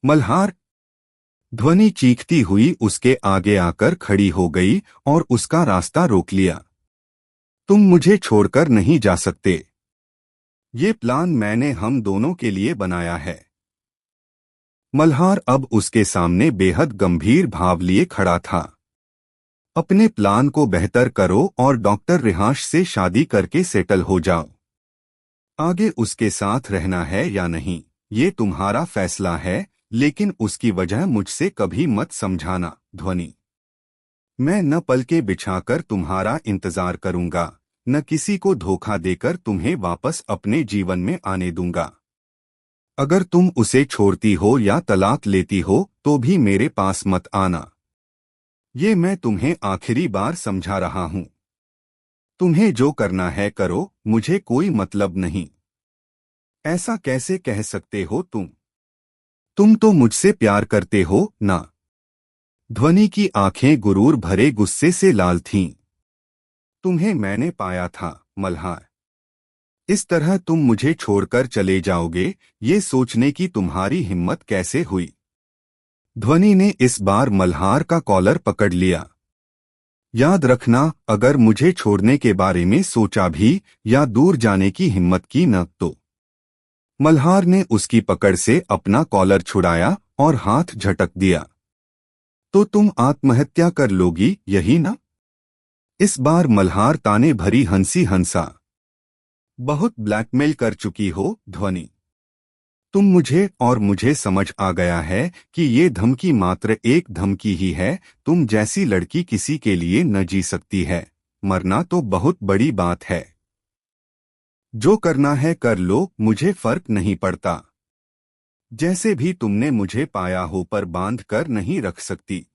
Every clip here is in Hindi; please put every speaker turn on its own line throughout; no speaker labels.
मल्हार। ध्वनि चीखती हुई उसके आगे आकर खड़ी हो गई और उसका रास्ता रोक लिया। तुम मुझे छोड़कर नहीं जा सकते। ये प्लान मैंने हम दोनों के लिए बनाया है। मल्हार अब उसके सामने बेहद गंभीर भाव लिए खड़ा था। अपने प्लान को बेहतर करो और डॉक्टर रिहांश से शादी करके सेटल हो जाओ। आगे उसके साथ रहना है या नहीं, ये तुम्हारा फैसला है, लेकिन उसकी वजह मुझसे कभी मत समझाना, ध्वनि। मैं न पलके बिछाकर तुम्हारा इंतजार करूंगा, न किसी को धोखा देकर तुम्हें वापस अपने जीवन में आने दूंगा। अगर तुम उसे छोड़ती हो या तलाक लेती हो तो भी मेरे पास मत आना। ये मैं तुम्हें आखिरी बार समझा रहा हूं। तुम्हें जो करना है करो, मुझे कोई मतलब नहीं। ऐसा कैसे कह सकते हो तुम? तुम तो मुझसे प्यार करते हो ना? ध्वनि की आंखें गुरूर भरे गुस्से से लाल थीं। तुम्हें मैंने पाया था, मल्हार। इस तरह तुम मुझे छोड़कर चले जाओगे, ये सोचने की तुम्हारी हिम्मत कैसे हुई? ध्वनि ने इस बार मल्हार का कॉलर पकड़ लिया। याद रखना, अगर मुझे छोड़ने के बारे में सोचा भी या दूर जाने की हिम्मत की न तो। मल्हार ने उसकी पकड़ से अपना कॉलर छुड़ाया और हाथ झटक दिया। तो तुम आत्महत्या कर लोगी, यही ना? इस बार मल्हार ताने भरी हंसी हंसा। बहुत ब्लैकमेल कर चुकी हो, ध्वनि। तुम मुझे समझ आ गया है कि ये धमकी मात्र एक धमकी ही है। तुम जैसी लड़की किसी के लिए न जी सकती है। मरना तो बहुत बड़ी बात है। जो करना है कर लो, मुझे फर्क नहीं पड़ता। जैसे भी तुमने मुझे पाया हो, पर बांध कर नहीं रख सकती।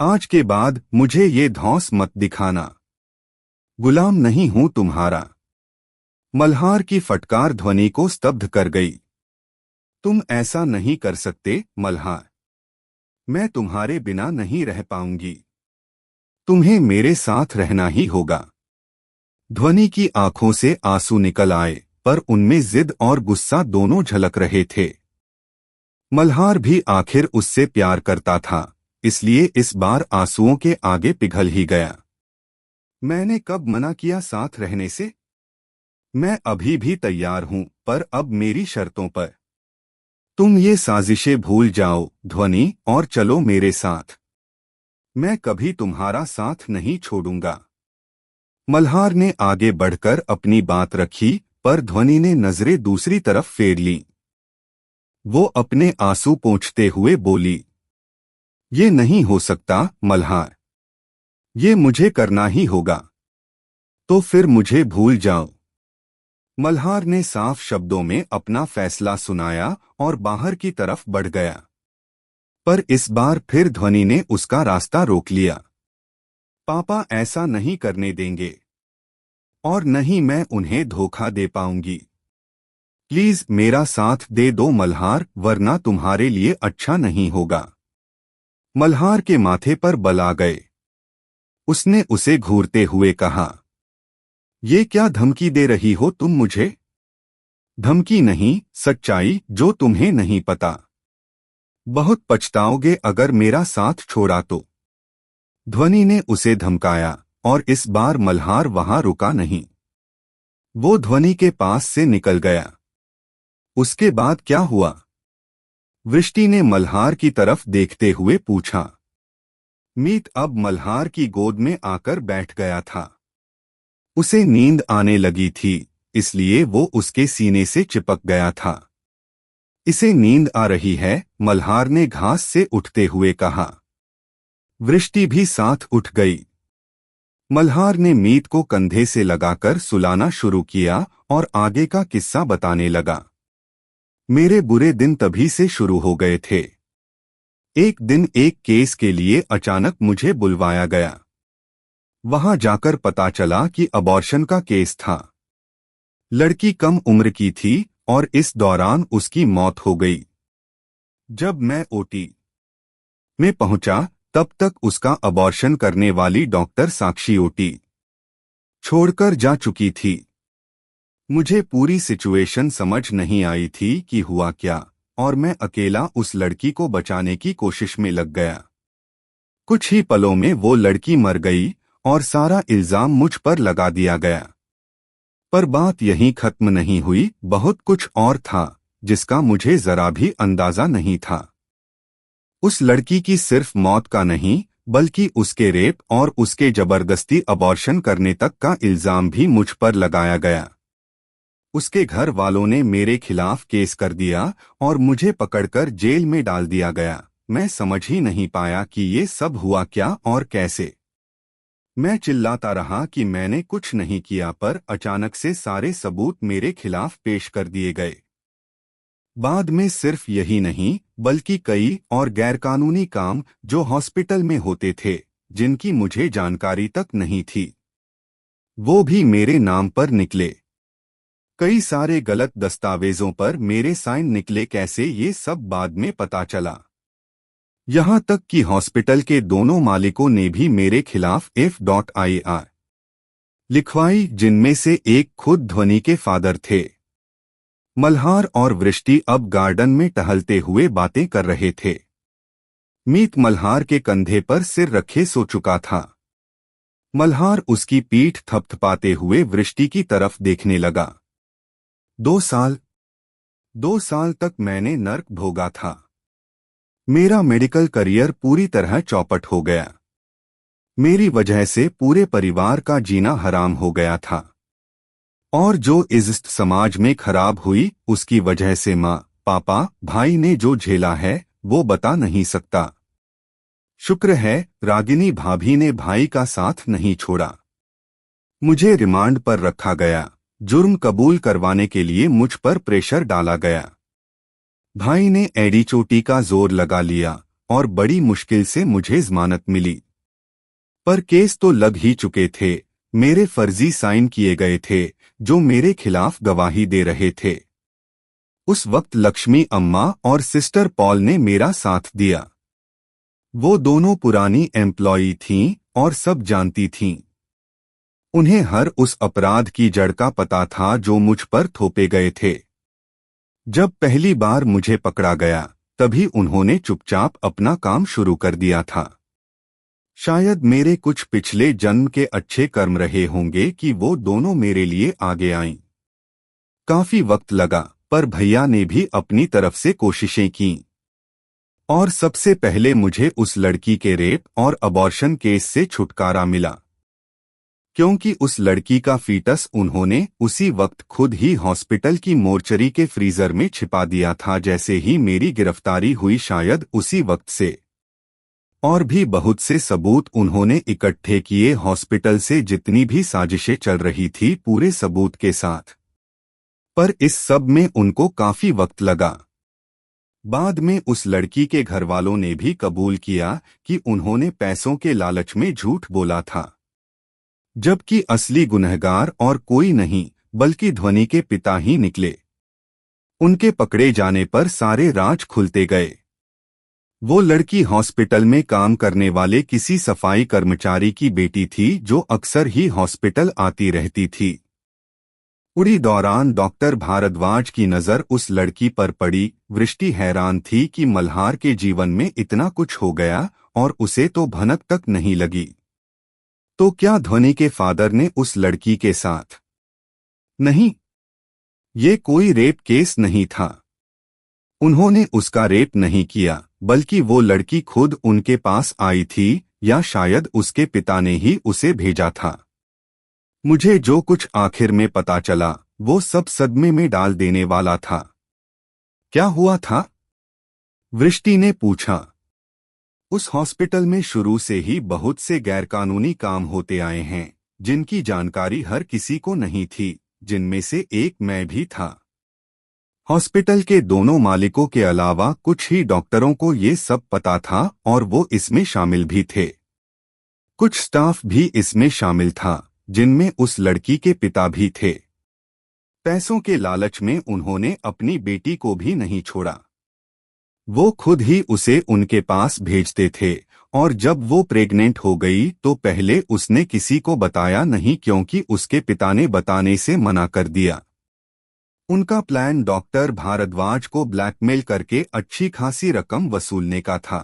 आज के बाद मुझे ये धौंस मत दिखाना। गुलाम नहीं हूं तुम्हारा। मल्हार की फटकार ध्वनि को स्तब्ध कर गई। तुम ऐसा नहीं कर सकते, मल्हार। मैं तुम्हारे बिना नहीं रह पाऊंगी। तुम्हें मेरे साथ रहना ही होगा। ध्वनि की आंखों से आंसू निकल आए, पर उनमें जिद और गुस्सा दोनों झलक रहे थे। मल्हार भी आखिर उससे प्यार करता था, इसलिए इस बार आंसुओं के आगे पिघल ही गया। मैंने कब मना किया साथ रहने से? मैं अभी भी तैयार हूं, पर अब मेरी शर्तों पर। तुम ये साजिशें भूल जाओ, ध्वनि, और चलो मेरे साथ। मैं कभी तुम्हारा साथ नहीं छोड़ूंगा। मल्हार ने आगे बढ़कर अपनी बात रखी, पर ध्वनि ने नजरें दूसरी तरफ फेर लीं। वो अपने आंसू पोंछते हुए बोली, ये नहीं हो सकता, मल्हार। ये मुझे करना ही होगा। तो फिर मुझे भूल जाओ। मल्हार ने साफ शब्दों में अपना फैसला सुनाया और बाहर की तरफ बढ़ गया। पर इस बार फिर ध्वनि ने उसका रास्ता रोक लिया। पापा ऐसा नहीं करने देंगे। और नहीं मैं उन्हें धोखा दे पाऊंगी। प्लीज मेरा साथ दे दो, मल्हार, वरना तुम्हारे लिए अच्छा नहीं होगा। मल्हार के माथे पर बल आ गए। उसने उसे घूरते हुए कहा, ये क्या धमकी दे रही हो तुम मुझे? धमकी नहीं, सच्चाई जो तुम्हें नहीं पता। बहुत पछताओगे अगर मेरा साथ छोड़ा तो। ध्वनि ने उसे धमकाया, और इस बार मल्हार वहां रुका नहीं। वो ध्वनि के पास से निकल गया। उसके बाद क्या हुआ? वृष्टि ने मल्हार की तरफ देखते हुए पूछा। मीत अब मल्हार की गोद में आकर बैठ गया था। उसे नींद आने लगी थी, इसलिए वो उसके सीने से चिपक गया था। इसे नींद आ रही है, मल्हार ने घास से उठते हुए कहा। वृष्टि भी साथ उठ गई। मल्हार ने मीत को कंधे से लगाकर सुलाना शुरू किया और आगे का किस्सा बताने लगा। मेरे बुरे दिन तभी से शुरू हो गए थे। एक दिन एक केस के लिए अचानक मुझे बुलवाया गया। वहां जाकर पता चला कि अबॉर्शन का केस था। लड़की कम उम्र की थी और इस दौरान उसकी मौत हो गई। जब मैं ओटी में पहुंचा, तब तक उसका अबॉर्शन करने वाली डॉक्टर साक्षी ओटी छोड़कर जा चुकी थी। मुझे पूरी सिचुएशन समझ नहीं आई थी कि हुआ क्या और मैं अकेला उस लड़की को बचाने की कोशिश में लग गया। कुछ ही पलों में वो लड़की मर गई और सारा इल्जाम मुझ पर लगा दिया गया। पर बात यहीं खत्म नहीं हुई, बहुत कुछ और था जिसका मुझे जरा भी अंदाजा नहीं था। उस लड़की की सिर्फ मौत का नहीं, बल्कि उसके रेप और उसके जबरदस्ती अबॉर्शन करने तक का इल्जाम भी मुझ पर लगाया गया। उसके घर वालों ने मेरे खिलाफ केस कर दिया और मुझे पकड़कर जेल में डाल दिया गया। मैं समझ ही नहीं पाया कि ये सब हुआ क्या और कैसे। मैं चिल्लाता रहा कि मैंने कुछ नहीं किया, पर अचानक से सारे सबूत मेरे खिलाफ पेश कर दिए गए। बाद में सिर्फ यही नहीं, बल्कि कई और गैरकानूनी काम जो हॉस्पिटल में होते थे, जिनकी मुझे जानकारी तक नहीं थी, वो भी मेरे नाम पर निकले। कई सारे गलत दस्तावेजों पर मेरे साइन निकले। कैसे, ये सब बाद में पता चला। यहां तक कि हॉस्पिटल के दोनों मालिकों ने भी मेरे खिलाफ FIR लिखवाई, जिनमें से एक खुद ध्वनि के फादर थे। मल्हार और वृष्टि अब गार्डन में टहलते हुए बातें कर रहे थे। मीत मल्हार के कंधे पर सिर रखे सो चुका था। मल्हार उसकी पीठ थपथपाते हुए वृष्टि की तरफ देखने लगा। 2 साल तक मैंने नर्क भोगा था। मेरा मेडिकल करियर पूरी तरह चौपट हो गया। मेरी वजह से पूरे परिवार का जीना हराम हो गया था। और जो इज्जत समाज में खराब हुई, उसकी वजह से माँ, पापा, भाई ने जो झेला है वो बता नहीं सकता। शुक्र है रागिनी भाभी ने भाई का साथ नहीं छोड़ा। मुझे रिमांड पर रखा गया। जुर्म कबूल करवाने के लिए मुझ पर प्रेशर डाला गया। भाई ने एड़ी चोटी का जोर लगा लिया और बड़ी मुश्किल से मुझे जमानत मिली। पर केस तो लग ही चुके थे। मेरे फर्जी साइन किए गए थे जो मेरे खिलाफ गवाही दे रहे थे। उस वक्त लक्ष्मी अम्मा और सिस्टर पॉल ने मेरा साथ दिया। वो दोनों पुरानी एम्प्लॉई थीं और सब जानती थीं। उन्हें हर उस अपराध की जड़ का पता था जो मुझ पर थोपे गए थे। जब पहली बार मुझे पकड़ा गया, तभी उन्होंने चुपचाप अपना काम शुरू कर दिया था। शायद मेरे कुछ पिछले जन्म के अच्छे कर्म रहे होंगे कि वो दोनों मेरे लिए आगे आईं। काफी वक्त लगा, पर भैया ने भी अपनी तरफ से कोशिशें की। और सबसे पहले मुझे उस लड़की के रेप और अबॉर्शन केस से छुटकारा मिला, क्योंकि उस लड़की का फीटस उन्होंने उसी वक्त खुद ही हॉस्पिटल की मोर्चरी के फ्रीजर में छिपा दिया था जैसे ही मेरी गिरफ्तारी हुई। शायद उसी वक्त से और भी बहुत से सबूत उन्होंने इकट्ठे किए, हॉस्पिटल से जितनी भी साजिशें चल रही थी पूरे सबूत के साथ। पर इस सब में उनको काफी वक्त लगा। बाद में उस लड़की के घरवालों ने भी कबूल किया कि उन्होंने पैसों के लालच में झूठ बोला था, जबकि असली गुनहगार और कोई नहीं बल्कि ध्वनि के पिता ही निकले। उनके पकड़े जाने पर सारे राज खुलते गए। वो लड़की हॉस्पिटल में काम करने वाले किसी सफाई कर्मचारी की बेटी थी जो अक्सर ही हॉस्पिटल आती रहती थी। उड़ी दौरान डॉक्टर भारद्वाज की नजर उस लड़की पर पड़ी। वृष्टि हैरान थी कि मल्हार के जीवन में इतना कुछ हो गया और उसे तो भनक तक नहीं लगी। तो क्या ध्वनि के फादर ने उस लड़की के साथ? नहीं, ये कोई रेप केस नहीं था। उन्होंने उसका रेप नहीं किया, बल्कि वो लड़की खुद उनके पास आई थी, या शायद उसके पिता ने ही उसे भेजा था। मुझे जो कुछ आखिर में पता चला वो सब सदमे में डाल देने वाला था। क्या हुआ था? वृष्टि ने पूछा। उस हॉस्पिटल में शुरू से ही बहुत से गैरकानूनी काम होते आए हैं, जिनकी जानकारी हर किसी को नहीं थी, जिनमें से एक मैं भी था। हॉस्पिटल के दोनों मालिकों के अलावा कुछ ही डॉक्टरों को ये सब पता था और वो इसमें शामिल भी थे। कुछ स्टाफ भी इसमें शामिल था, जिनमें उस लड़की के पिता भी थे। पैसों के लालच में उन्होंने अपनी बेटी को भी नहीं छोड़ा। वो खुद ही उसे उनके पास भेजते थे, और जब वो प्रेग्नेंट हो गई तो पहले उसने किसी को बताया नहीं, क्योंकि उसके पिता ने बताने से मना कर दिया। उनका प्लान डॉक्टर भारद्वाज को ब्लैकमेल करके अच्छी खासी रकम वसूलने का था।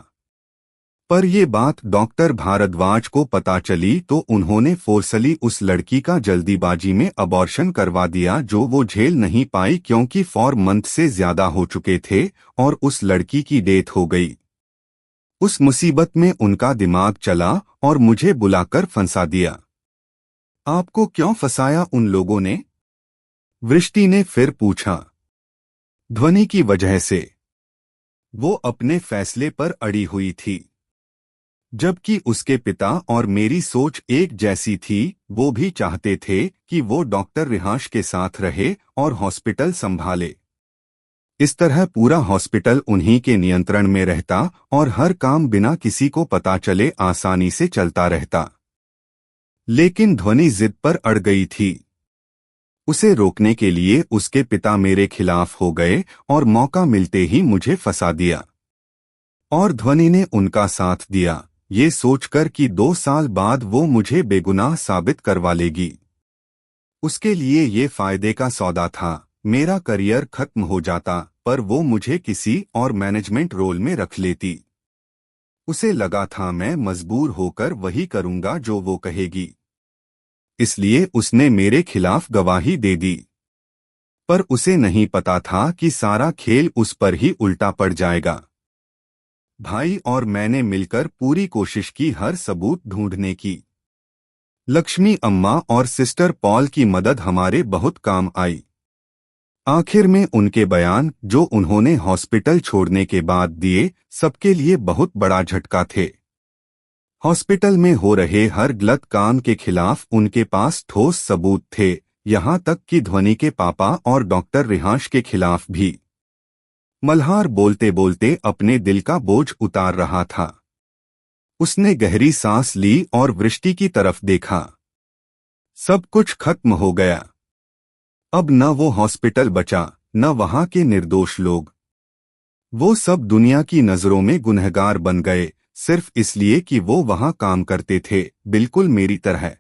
पर ये बात डॉक्टर भारद्वाज को पता चली तो उन्होंने फोर्सली उस लड़की का जल्दीबाजी में अबॉर्शन करवा दिया, जो वो झेल नहीं पाई क्योंकि 4 मंथ से ज्यादा हो चुके थे और उस लड़की की डेथ हो गई। उस मुसीबत में उनका दिमाग चला और मुझे बुलाकर फंसा दिया। आपको क्यों फंसाया उन लोगों ने? वृष्टि ने फिर पूछा। ध्वनि की वजह से। वो अपने फैसले पर अड़ी हुई थी। जबकि उसके पिता और मेरी सोच एक जैसी थी, वो भी चाहते थे कि वो डॉक्टर रिहांश के साथ रहे और हॉस्पिटल संभाले। इस तरह पूरा हॉस्पिटल उन्हीं के नियंत्रण में रहता और हर काम बिना किसी को पता चले आसानी से चलता रहता। लेकिन ध्वनि जिद पर अड़ गई थी। उसे रोकने के लिए उसके पिता मेरे खिलाफ हो गए और मौका मिलते ही मुझे फंसा दिया। और ध्वनि ने उनका साथ दिया, ये सोचकर कि 2 साल बाद वो मुझे बेगुनाह साबित करवा लेगी। उसके लिए ये फायदे का सौदा था। मेरा करियर खत्म हो जाता पर वो मुझे किसी और मैनेजमेंट रोल में रख लेती। उसे लगा था मैं मजबूर होकर वही करूंगा जो वो कहेगी, इसलिए उसने मेरे खिलाफ गवाही दे दी। पर उसे नहीं पता था कि सारा खेल उस पर ही उल्टा पड़ जाएगा। भाई और मैंने मिलकर पूरी कोशिश की हर सबूत ढूंढने की। लक्ष्मी अम्मा और सिस्टर पॉल की मदद हमारे बहुत काम आई। आखिर में उनके बयान जो उन्होंने हॉस्पिटल छोड़ने के बाद दिए, सबके लिए बहुत बड़ा झटका थे। हॉस्पिटल में हो रहे हर गलत काम के खिलाफ उनके पास ठोस सबूत थे, यहाँ तक कि ध्वनि के पापा और डॉक्टर रिहांश के खिलाफ भी। मल्हार बोलते बोलते अपने दिल का बोझ उतार रहा था। उसने गहरी सांस ली और वृष्टि की तरफ देखा। सब कुछ खत्म हो गया। अब न वो हॉस्पिटल बचा, न वहां के निर्दोष लोग। वो सब दुनिया की नजरों में गुनहगार बन गए, सिर्फ इसलिए कि वो वहां काम करते थे, बिल्कुल मेरी तरह।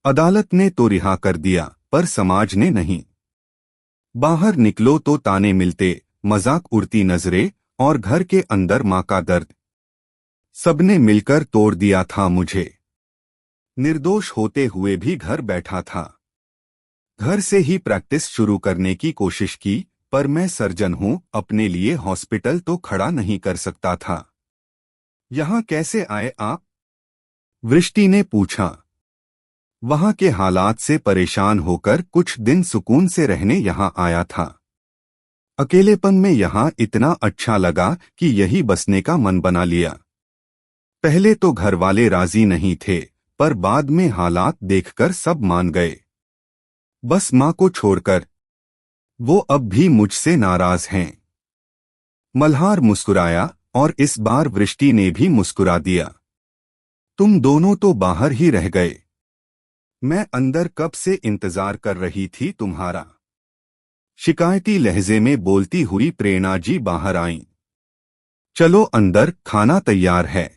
अदालत ने तो रिहा कर दिया, पर समाज ने नहीं। बाहर निकलो तो ताने मिलते, मजाक उड़ती नजरें और घर के अंदर मां का दर्द। सबने मिलकर तोड़ दिया था मुझे। निर्दोष होते हुए भी घर बैठा था। घर से ही प्रैक्टिस शुरू करने की कोशिश की, पर मैं सर्जन हूं, अपने लिए हॉस्पिटल तो खड़ा नहीं कर सकता था। यहां कैसे आए आप? वृष्टि ने पूछा। वहां के हालात से परेशान होकर कुछ दिन सुकून से रहने यहां आया था। अकेलेपन में यहां इतना अच्छा लगा कि यही बसने का मन बना लिया। पहले तो घर वाले राजी नहीं थे, पर बाद में हालात देखकर सब मान गए। बस मां को छोड़कर। वो अब भी मुझसे नाराज हैं। मल्हार मुस्कुराया और इस बार वृष्टि ने भी मुस्कुरा दिया। तुम दोनों तो बाहर ही रह गए। मैं अंदर कब से इंतजार कर रही थी तुम्हारा। शिकायती लहजे में बोलती हुई प्रेरणा जी बाहर आईं। चलो अंदर, खाना तैयार है।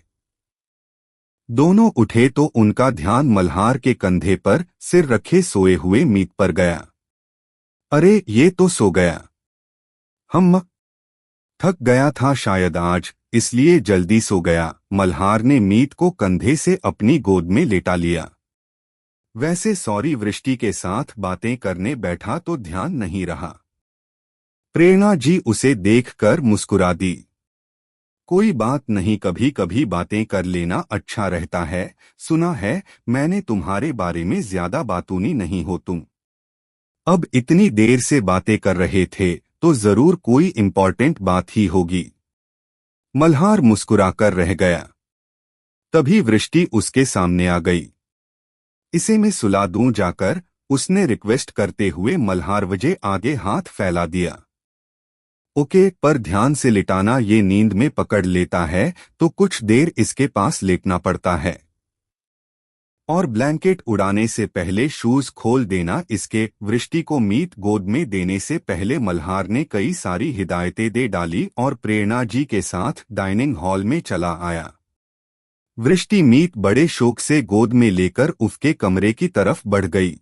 दोनों उठे तो उनका ध्यान मल्हार के कंधे पर सिर रखे सोए हुए मीत पर गया। अरे ये तो सो गया। हम थक गया था शायद आज, इसलिए जल्दी सो गया। मल्हार ने मीत को कंधे से अपनी गोद में लेटा लिया। वैसे सॉरी, वृष्टि के साथ बातें करने बैठा तो ध्यान नहीं रहा। प्रेरणा जी उसे देखकर मुस्कुरा दी। कोई बात नहीं, कभी कभी बातें कर लेना अच्छा रहता है। सुना है मैंने तुम्हारे बारे में ज्यादा बातूनी नहीं हो तुम। अब इतनी देर से बातें कर रहे थे तो जरूर कोई इम्पोर्टेंट बात ही होगी। मल्हार मुस्कुराकर रह गया। तभी वृष्टि उसके सामने आ गई। इसे मैं सुला दूं जाकर, उसने रिक्वेस्ट करते हुए मल्हार वजे आगे हाथ फैला दिया। ओके, पर ध्यान से लिटाना, ये नींद में पकड़ लेता है तो कुछ देर इसके पास लेटना पड़ता है। और ब्लैंकेट उड़ाने से पहले शूज खोल देना इसके। वृष्टि को मीत गोद में देने से पहले मल्हार ने कई सारी हिदायतें दे डाली और प्रेरणा जी के साथ डाइनिंग हॉल में चला आया। वृष्टि मीत बड़े शौक से गोद में लेकर उसके कमरे की तरफ बढ़ गई।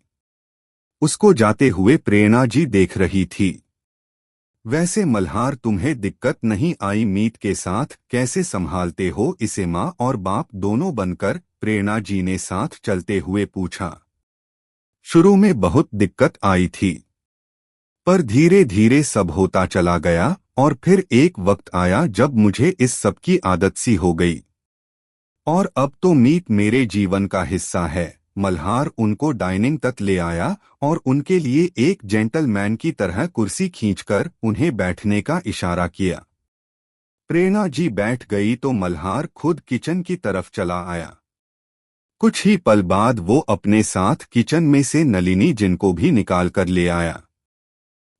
उसको जाते हुए प्रेरणा जी देख रही थी। वैसे मल्हार, तुम्हें दिक्कत नहीं आई मीत के साथ? कैसे संभालते हो इसे? माँ और बाप दोनों बनकर प्रेरणा जी ने साथ चलते हुए पूछा। शुरू में बहुत दिक्कत आई थी, पर धीरे धीरे सब होता चला गया और फिर एक वक्त आया जब मुझे इस सब की आदत सी हो गई और अब तो मीत मेरे जीवन का हिस्सा है। मल्हार उनको डाइनिंग तक ले आया और उनके लिए एक जेंटलमैन की तरह कुर्सी खींचकर उन्हें बैठने का इशारा किया। प्रेरणा जी बैठ गई तो मल्हार खुद किचन की तरफ चला आया। कुछ ही पल बाद वो अपने साथ किचन में से नलिनी जिनको भी निकाल कर ले आया।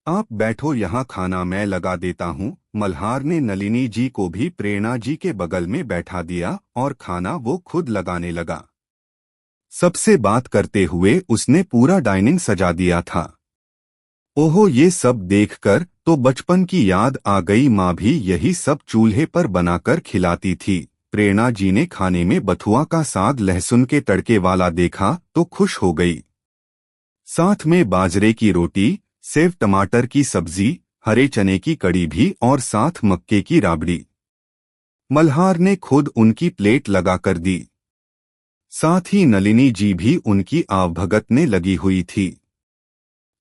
आप बैठो, यहाँ खाना मैं लगा देता हूँ। मल्हार ने नलिनी जी को भी प्रेरणा जी के बगल में बैठा दिया और खाना वो खुद लगाने लगा। सबसे बात करते हुए उसने पूरा डाइनिंग सजा दिया था। ओहो, ये सब देखकर तो बचपन की याद आ गई। माँ भी यही सब चूल्हे पर बनाकर खिलाती थी। प्रेरणा जी ने खाने में बथुआ का साग लहसुन के तड़के वाला देखा तो खुश हो गई। साथ में बाजरे की रोटी, सेव टमाटर की सब्जी, हरे चने की कड़ी भी और साथ मक्के की राबड़ी। मल्हार ने खुद उनकी प्लेट लगा कर दी। साथ ही नलिनी जी भी उनकी आवभगतने लगी हुई थी।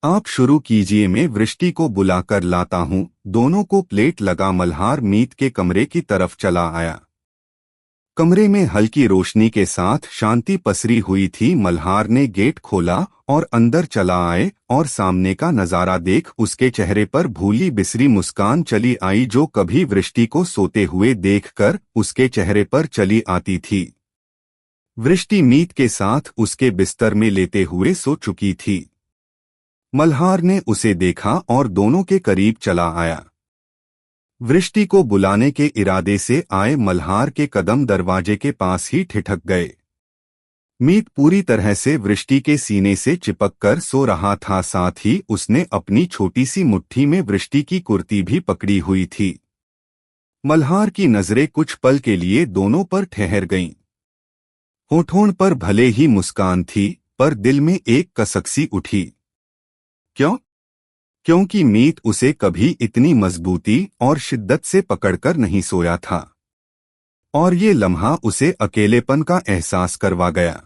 आप शुरू कीजिए, मैं वृष्टि को बुलाकर लाता हूँ। दोनों को प्लेट लगा मल्हार मीत के कमरे की तरफ चला आया। कमरे में हल्की रोशनी के साथ शांति पसरी हुई थी। मल्हार ने गेट खोला और अंदर चला आए और सामने का नजारा देख उसके चेहरे पर भूली बिसरी मुस्कान चली आई, जो कभी वृष्टि को सोते हुए देखकर उसके चेहरे पर चली आती थी। वृष्टि मीत के साथ उसके बिस्तर में लेटे हुए सो चुकी थी। मल्हार ने उसे देखा और दोनों के करीब चला आया। वृष्टि को बुलाने के इरादे से आए मल्हार के कदम दरवाजे के पास ही ठिठक गए। मीत पूरी तरह से वृष्टि के सीने से चिपक कर सो रहा था। साथ ही उसने अपनी छोटी सी मुट्ठी में वृष्टि की कुर्ती भी पकड़ी हुई थी। मल्हार की नजरें कुछ पल के लिए दोनों पर ठहर गईं। होठों पर भले ही मुस्कान थी, पर दिल में एक कसक सी उठी। क्यों? क्योंकि मीत उसे कभी इतनी मजबूती और शिद्दत से पकड़कर नहीं सोया था और ये लम्हा उसे अकेलेपन का एहसास करवा गया।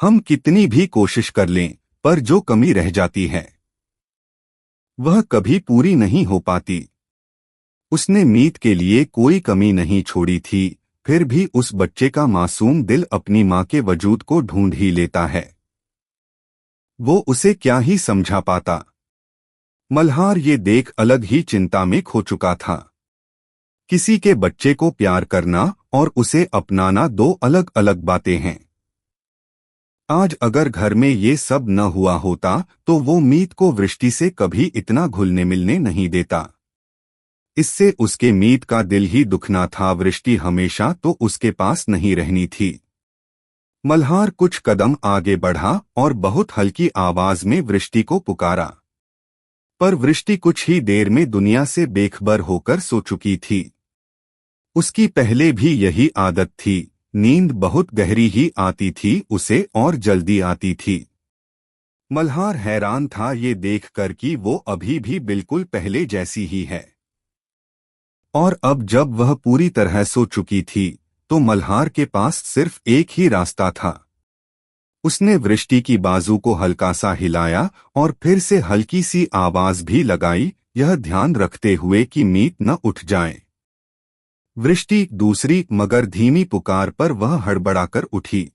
हम कितनी भी कोशिश कर लें, पर जो कमी रह जाती है वह कभी पूरी नहीं हो पाती। उसने मीत के लिए कोई कमी नहीं छोड़ी थी, फिर भी उस बच्चे का मासूम दिल अपनी माँ के वजूद को ढूंढ ही लेता है। वो उसे क्या ही समझा पाता। मल्हार ये देख अलग ही चिंता में खो चुका था। किसी के बच्चे को प्यार करना और उसे अपनाना दो अलग अलग बातें हैं। आज अगर घर में ये सब न हुआ होता तो वो मीत को वृष्टि से कभी इतना घुलने मिलने नहीं देता। इससे उसके मीत का दिल ही दुखना था। वृष्टि हमेशा तो उसके पास नहीं रहनी थी। मल्हार कुछ कदम आगे बढ़ा और बहुत हल्की आवाज में वृष्टि को पुकारा, पर वृष्टि कुछ ही देर में दुनिया से बेखबर होकर सो चुकी थी। उसकी पहले भी यही आदत थी, नींद बहुत गहरी ही आती थी उसे और जल्दी आती थी। मल्हार हैरान था ये देखकर कि वो अभी भी बिल्कुल पहले जैसी ही है। और अब जब वह पूरी तरह सो चुकी थी तो मल्हार के पास सिर्फ एक ही रास्ता था। उसने वृष्टि की बाजू को हल्का सा हिलाया और फिर से हल्की सी आवाज भी लगाई, यह ध्यान रखते हुए कि मीत न उठ जाए। वृष्टि दूसरी मगर धीमी पुकार पर वह हड़बड़ाकर उठी।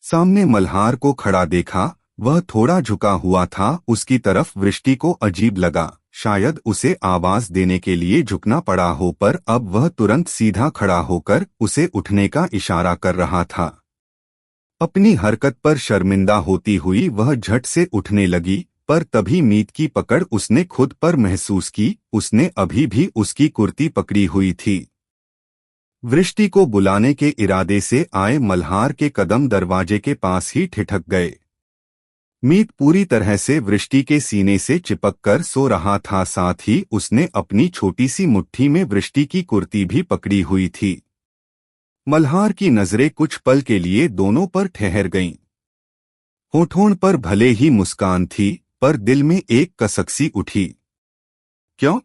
सामने मल्हार को खड़ा देखा। वह थोड़ा झुका हुआ था उसकी तरफ। वृष्टि को अजीब लगा, शायद उसे आवाज देने के लिए झुकना पड़ा हो, पर अब वह तुरंत सीधा खड़ा होकर उसे उठने का इशारा कर रहा था। अपनी हरकत पर शर्मिंदा होती हुई वह झट से उठने लगी, पर तभी मीत की पकड़ उसने खुद पर महसूस की। उसने अभी भी उसकी कुर्ती पकड़ी हुई थी। वृष्टि को बुलाने के इरादे से आए मल्हार के कदम दरवाजे के पास ही ठिठक गए। मीत पूरी तरह से वृष्टि के सीने से चिपक कर सो रहा था। साथ ही उसने अपनी छोटी सी मुट्ठी में वृष्टि की कुर्ती भी पकड़ी हुई थी। मल्हार की नजरें कुछ पल के लिए दोनों पर ठहर गईं। होठों पर भले ही मुस्कान थी, पर दिल में एक कसक-सी उठी। क्यों?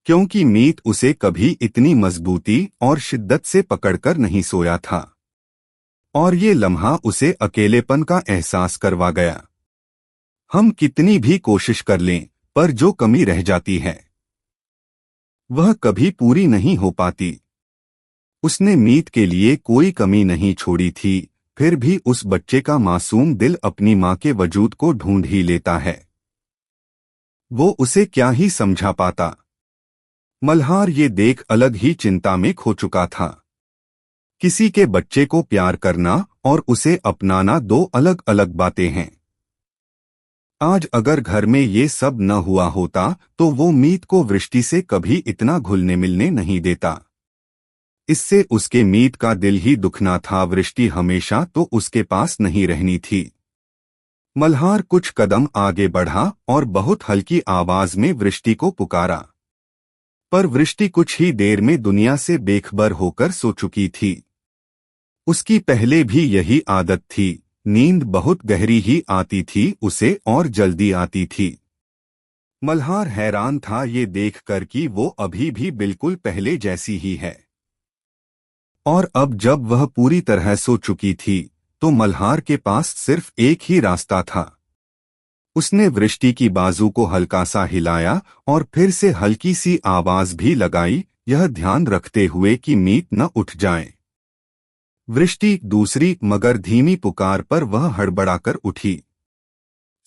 क्योंकि मीत उसे कभी इतनी मजबूती और शिद्दत से पकड़कर नहीं सोया था, और ये लम्हा उसे अकेलेपन का एहसास करवा गया। हम कितनी भी कोशिश कर लें, पर जो कमी रह जाती है वह कभी पूरी नहीं हो पाती। उसने मीत के लिए कोई कमी नहीं छोड़ी थी, फिर भी उस बच्चे का मासूम दिल अपनी माँ के वजूद को ढूंढ ही लेता है। वो उसे क्या ही समझा पाता। मल्हार ये देख अलग ही चिंता में खो चुका था। किसी के बच्चे को प्यार करना और उसे अपनाना दो अलग अलग बातें हैं। आज अगर घर में ये सब न हुआ होता तो वो मीत को वृष्टि से कभी इतना घुलने मिलने नहीं देता। इससे उसके मीत का दिल ही दुखना था। वृष्टि हमेशा तो उसके पास नहीं रहनी थी। मल्हार कुछ कदम आगे बढ़ा और बहुत हल्की आवाज में वृष्टि को पुकारा, पर वृष्टि कुछ ही देर में दुनिया से बेखबर होकर सो चुकी थी। उसकी पहले भी यही आदत थी, नींद बहुत गहरी ही आती थी उसे और जल्दी आती थी। मल्हार हैरान था ये देखकर कि वो अभी भी बिल्कुल पहले जैसी ही है। और अब जब वह पूरी तरह सो चुकी थी तो मल्हार के पास सिर्फ एक ही रास्ता था। उसने वृष्टि की बाजू को हल्का सा हिलाया और फिर से हल्की सी आवाज भी लगाई, यह ध्यान रखते हुए कि मीत न उठ जाए। वृष्टि दूसरी मगर धीमी पुकार पर वह हड़बड़ाकर उठी।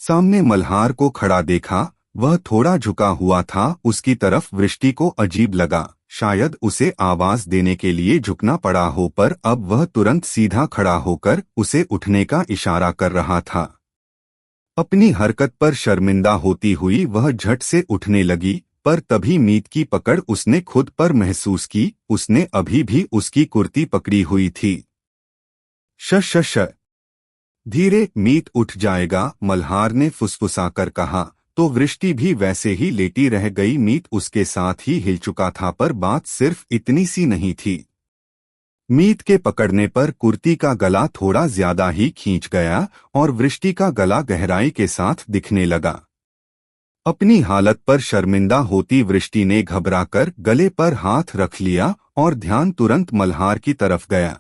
सामने मल्हार को खड़ा देखा, वह थोड़ा झुका हुआ था। उसकी तरफ वृष्टि को अजीब लगा, शायद उसे आवाज देने के लिए झुकना पड़ा हो, पर अब वह तुरंत सीधा खड़ा होकर उसे उठने का इशारा कर रहा था। अपनी हरकत पर शर्मिंदा होती हुई वह झट से उठने लगी, पर तभी मीत की पकड़ उसने खुद पर महसूस की। उसने अभी भी उसकी कुर्ती पकड़ी हुई थी। शश धीरे, मीत उठ जाएगा, मल्हार ने फुसफुसाकर कहा। तो वृष्टि भी वैसे ही लेटी रह गई। मीत उसके साथ ही हिल चुका था, पर बात सिर्फ इतनी सी नहीं थी। मीत के पकड़ने पर कुर्ती का गला थोड़ा ज्यादा ही खींच गया और वृष्टि का गला गहराई के साथ दिखने लगा। अपनी हालत पर शर्मिंदा होती वृष्टि ने घबराकर गले पर हाथ रख लिया और ध्यान तुरंत मल्हार की तरफ गया,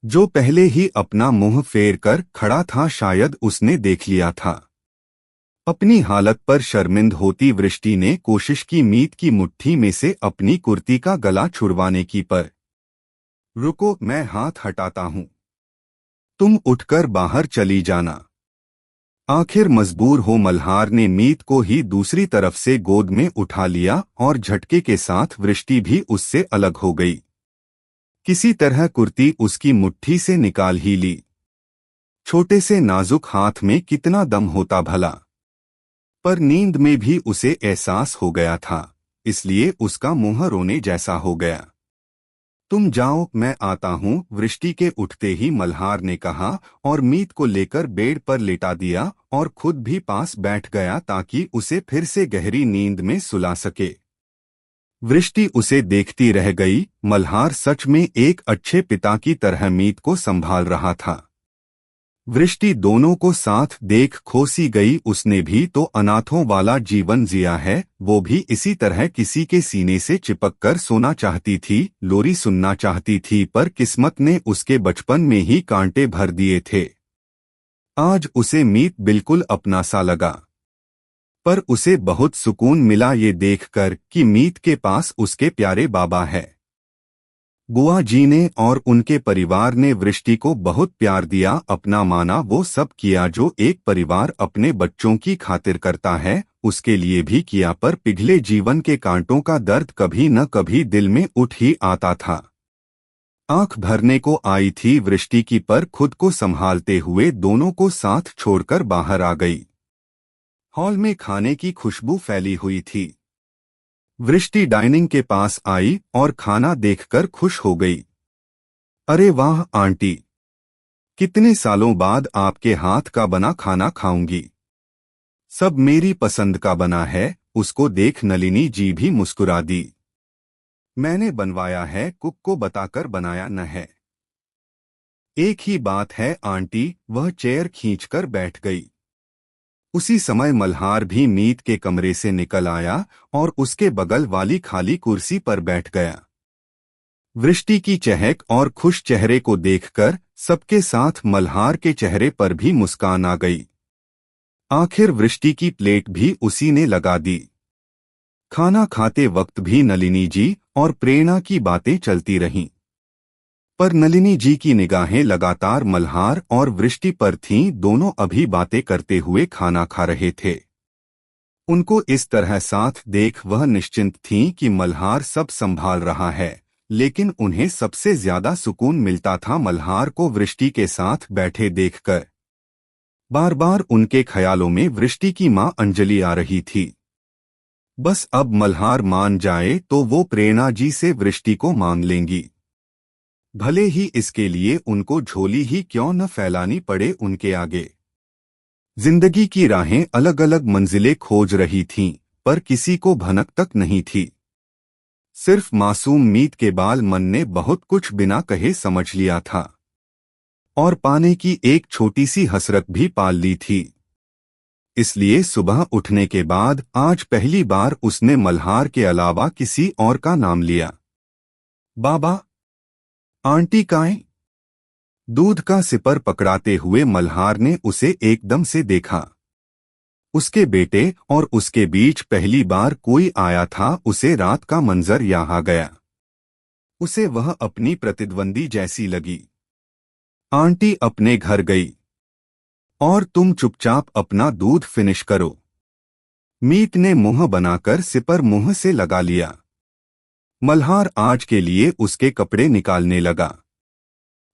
जो पहले ही अपना मुंह फेर कर खड़ा था। शायद उसने देख लिया था। अपनी हालत पर शर्मिंद होती वृष्टि ने कोशिश की मीत की मुट्ठी में से अपनी कुर्ती का गला छुड़वाने की, पर रुको, मैं हाथ हटाता हूं, तुम उठकर बाहर चली जाना। आखिर मजबूर हो मल्हार ने मीत को ही दूसरी तरफ से गोद में उठा लिया और झटके के साथ वृष्टि भी उससे अलग हो गई। किसी तरह कुर्ती उसकी मुट्ठी से निकाल ही ली। छोटे से नाजुक हाथ में कितना दम होता भला। पर नींद में भी उसे एहसास हो गया था, इसलिए उसका मुंह रोने जैसा हो गया। तुम जाओ, मैं आता हूँ, वृष्टि के उठते ही मल्हार ने कहा और मीत को लेकर बेड पर लेटा दिया और खुद भी पास बैठ गया ताकि उसे फिर से गहरी नींद में सुला सके। वृष्टि उसे देखती रह गई। मल्हार सच में एक अच्छे पिता की तरह मीत को संभाल रहा था। वृष्टि दोनों को साथ देख खोसी गई। उसने भी तो अनाथों वाला जीवन जिया है, वो भी इसी तरह किसी के सीने से चिपक कर सोना चाहती थी, लोरी सुनना चाहती थी, पर किस्मत ने उसके बचपन में ही कांटे भर दिए थे। आज उसे मीत बिल्कुल अपना सा लगा, पर उसे बहुत सुकून मिला ये देखकर कि मीत के पास उसके प्यारे बाबा है। बुआ जी ने और उनके परिवार ने वृष्टि को बहुत प्यार दिया, अपना माना, वो सब किया जो एक परिवार अपने बच्चों की खातिर करता है, उसके लिए भी किया, पर पिघले जीवन के कांटों का दर्द कभी न कभी दिल में उठ ही आता था। आंख भरने को आई थी वृष्टि की, पर खुद को संभालते हुए दोनों को साथ छोड़कर बाहर आ गई। हॉल में खाने की खुशबू फैली हुई थी। वृष्टि डाइनिंग के पास आई और खाना देखकर खुश हो गई। अरे वाह आंटी, कितने सालों बाद आपके हाथ का बना खाना खाऊंगी। सब मेरी पसंद का बना है। उसको देख नलिनी जी भी मुस्कुरा दी। मैंने बनवाया है, कुक को बताकर बनाया न है। एक ही बात है आंटी, वह चेयर खींचकर बैठ गई। उसी समय मल्हार भी मीत के कमरे से निकल आया और उसके बगल वाली खाली कुर्सी पर बैठ गया। वृष्टि की चहक और खुश चेहरे को देखकर सबके साथ मल्हार के चेहरे पर भी मुस्कान आ गई। आखिर वृष्टि की प्लेट भी उसी ने लगा दी। खाना खाते वक्त भी नलिनी जी और प्रेरणा की बातें चलती रहीं, पर नलिनी जी की निगाहें लगातार मल्हार और वृष्टि पर थीं। दोनों अभी बातें करते हुए खाना खा रहे थे। उनको इस तरह साथ देख वह निश्चिंत थीं कि मल्हार सब संभाल रहा है, लेकिन उन्हें सबसे ज्यादा सुकून मिलता था मल्हार को वृष्टि के साथ बैठे देखकर। बार बार उनके ख्यालों में वृष्टि की मां अंजलि आ रही थी। बस अब मल्हार मान जाए तो वो प्रेरणा जी से वृष्टि को मांग लेंगी, भले ही इसके लिए उनको झोली ही क्यों न फैलानी पड़े उनके आगे। जिंदगी की राहें अलग अलग मंजिलें खोज रही थीं, पर किसी को भनक तक नहीं थी। सिर्फ मासूम मीत के बाल मन ने बहुत कुछ बिना कहे समझ लिया था और पाने की एक छोटी सी हसरत भी पाल ली थी। इसलिए सुबह उठने के बाद आज पहली बार उसने मल्हार के अलावा किसी और का नाम लिया। बाबा, आंटी काएं? दूध का सिपर पकड़ाते हुए मल्हार ने उसे एकदम से देखा। उसके बेटे और उसके बीच पहली बार कोई आया था। उसे रात का मंजर याद आ गया। उसे वह अपनी प्रतिद्वंदी जैसी लगी। आंटी अपने घर गई और तुम चुपचाप अपना दूध फिनिश करो। मीत ने मुंह बनाकर सिपर मुंह से लगा लिया। मल्हार आज के लिए उसके कपड़े निकालने लगा।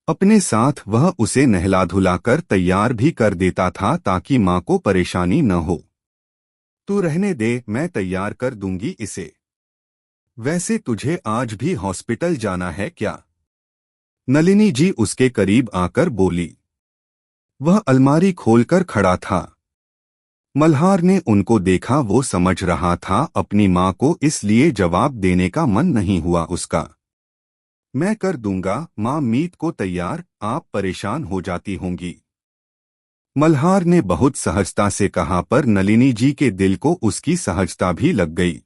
अपने साथ वह उसे नहला धुलाकर तैयार भी कर देता था ताकि मां को परेशानी न हो। तू रहने दे, मैं तैयार कर दूंगी इसे। वैसे तुझे आज भी हॉस्पिटल जाना है क्या? नलिनी जी उसके करीब आकर बोली। वह अलमारी खोलकर खड़ा था। मल्हार ने उनको देखा। वो समझ रहा था अपनी मां को इसलिए जवाब देने का मन नहीं हुआ उसका। मैं कर दूंगा मां, मीत को तैयार, आप परेशान हो जाती होंगी। मल्हार ने बहुत सहजता से कहा, पर नलिनी जी के दिल को उसकी सहजता भी लग गई।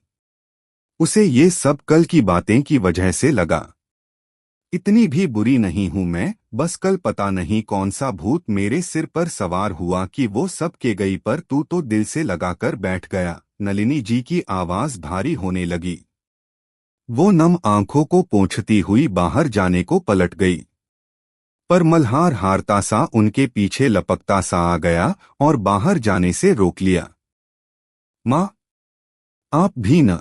उसे ये सब कल की बातें की वजह से लगा। इतनी भी बुरी नहीं हूं मैं, बस कल पता नहीं कौन सा भूत मेरे सिर पर सवार हुआ कि वो सब के गई, पर तू तो दिल से लगाकर बैठ गया। नलिनी जी की आवाज भारी होने लगी। वो नम आंखों को पोंछती हुई बाहर जाने को पलट गई, पर मल्हार हारता सा उनके पीछे लपकता सा आ गया और बाहर जाने से रोक लिया। माँ, आप भी न।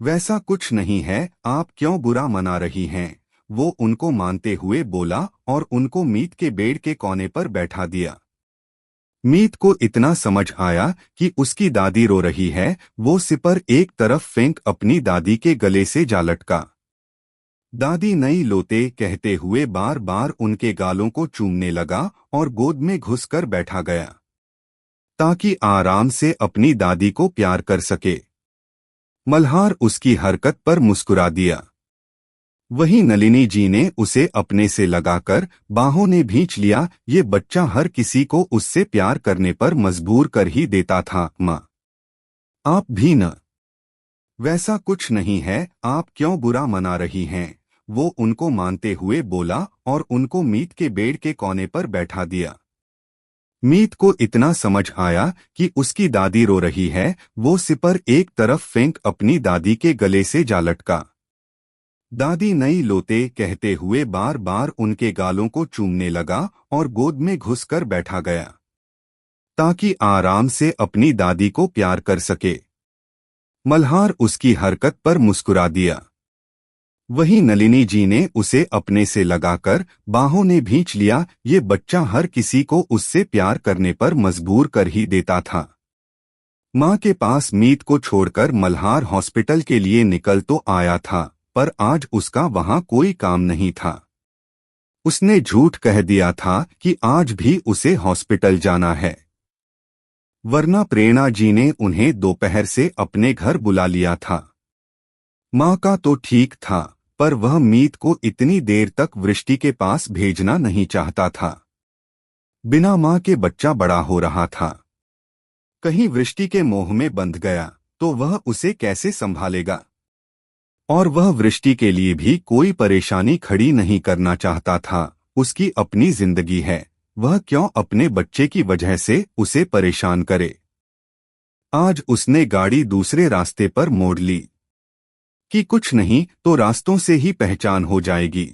वैसा कुछ नहीं है, आप क्यों बुरा मना रही हैं? वो उनको मानते हुए बोला और उनको मीत के बेड के कोने पर बैठा दिया। मीत को इतना समझ आया कि उसकी दादी रो रही है। वो सिपर एक तरफ फेंक अपनी दादी के गले से जा लटका। दादी नहीं लोते कहते हुए बार बार उनके गालों को चूमने लगा और गोद में घुसकर बैठा गया ताकि आराम से अपनी दादी को प्यार कर सके। मल्हार उसकी हरकत पर मुस्कुरा दिया। वहीं नलिनी जी ने उसे अपने से लगाकर बाहों ने भींच लिया। ये बच्चा हर किसी को उससे प्यार करने पर मजबूर कर ही देता था। माँ, आप भी न। वैसा कुछ नहीं है, आप क्यों बुरा मना रही हैं? वो उनको मानते हुए बोला और उनको मीत के बेड के कोने पर बैठा दिया। मीत को इतना समझ आया कि उसकी दादी रो रही है। वो सिपर एक तरफ फेंक अपनी दादी के गले से जा लटका। दादी नहीं लोते कहते हुए बार बार उनके गालों को चूमने लगा और गोद में घुसकर बैठा गया ताकि आराम से अपनी दादी को प्यार कर सके। मल्हार उसकी हरकत पर मुस्कुरा दिया। वहीं नलिनी जी ने उसे अपने से लगाकर बाहों ने भींच लिया। ये बच्चा हर किसी को उससे प्यार करने पर मजबूर कर ही देता था। मां के पास मीत को छोड़कर मल्हार हॉस्पिटल के लिए निकल तो आया था, पर आज उसका वहां कोई काम नहीं था। उसने झूठ कह दिया था कि आज भी उसे हॉस्पिटल जाना है, वरना प्रेरणा जी ने उन्हें दोपहर से अपने घर बुला लिया था। मां का तो ठीक था, पर वह मीत को इतनी देर तक वृष्टि के पास भेजना नहीं चाहता था। बिना मां के बच्चा बड़ा हो रहा था। कहीं वृष्टि के मोह में बंध गया तो वह उसे कैसे संभालेगा? और वह वृष्टि के लिए भी कोई परेशानी खड़ी नहीं करना चाहता था। उसकी अपनी जिंदगी है, वह क्यों अपने बच्चे की वजह से उसे परेशान करे? आज उसने गाड़ी दूसरे रास्ते पर मोड़ ली कि कुछ नहीं तो रास्तों से ही पहचान हो जाएगी।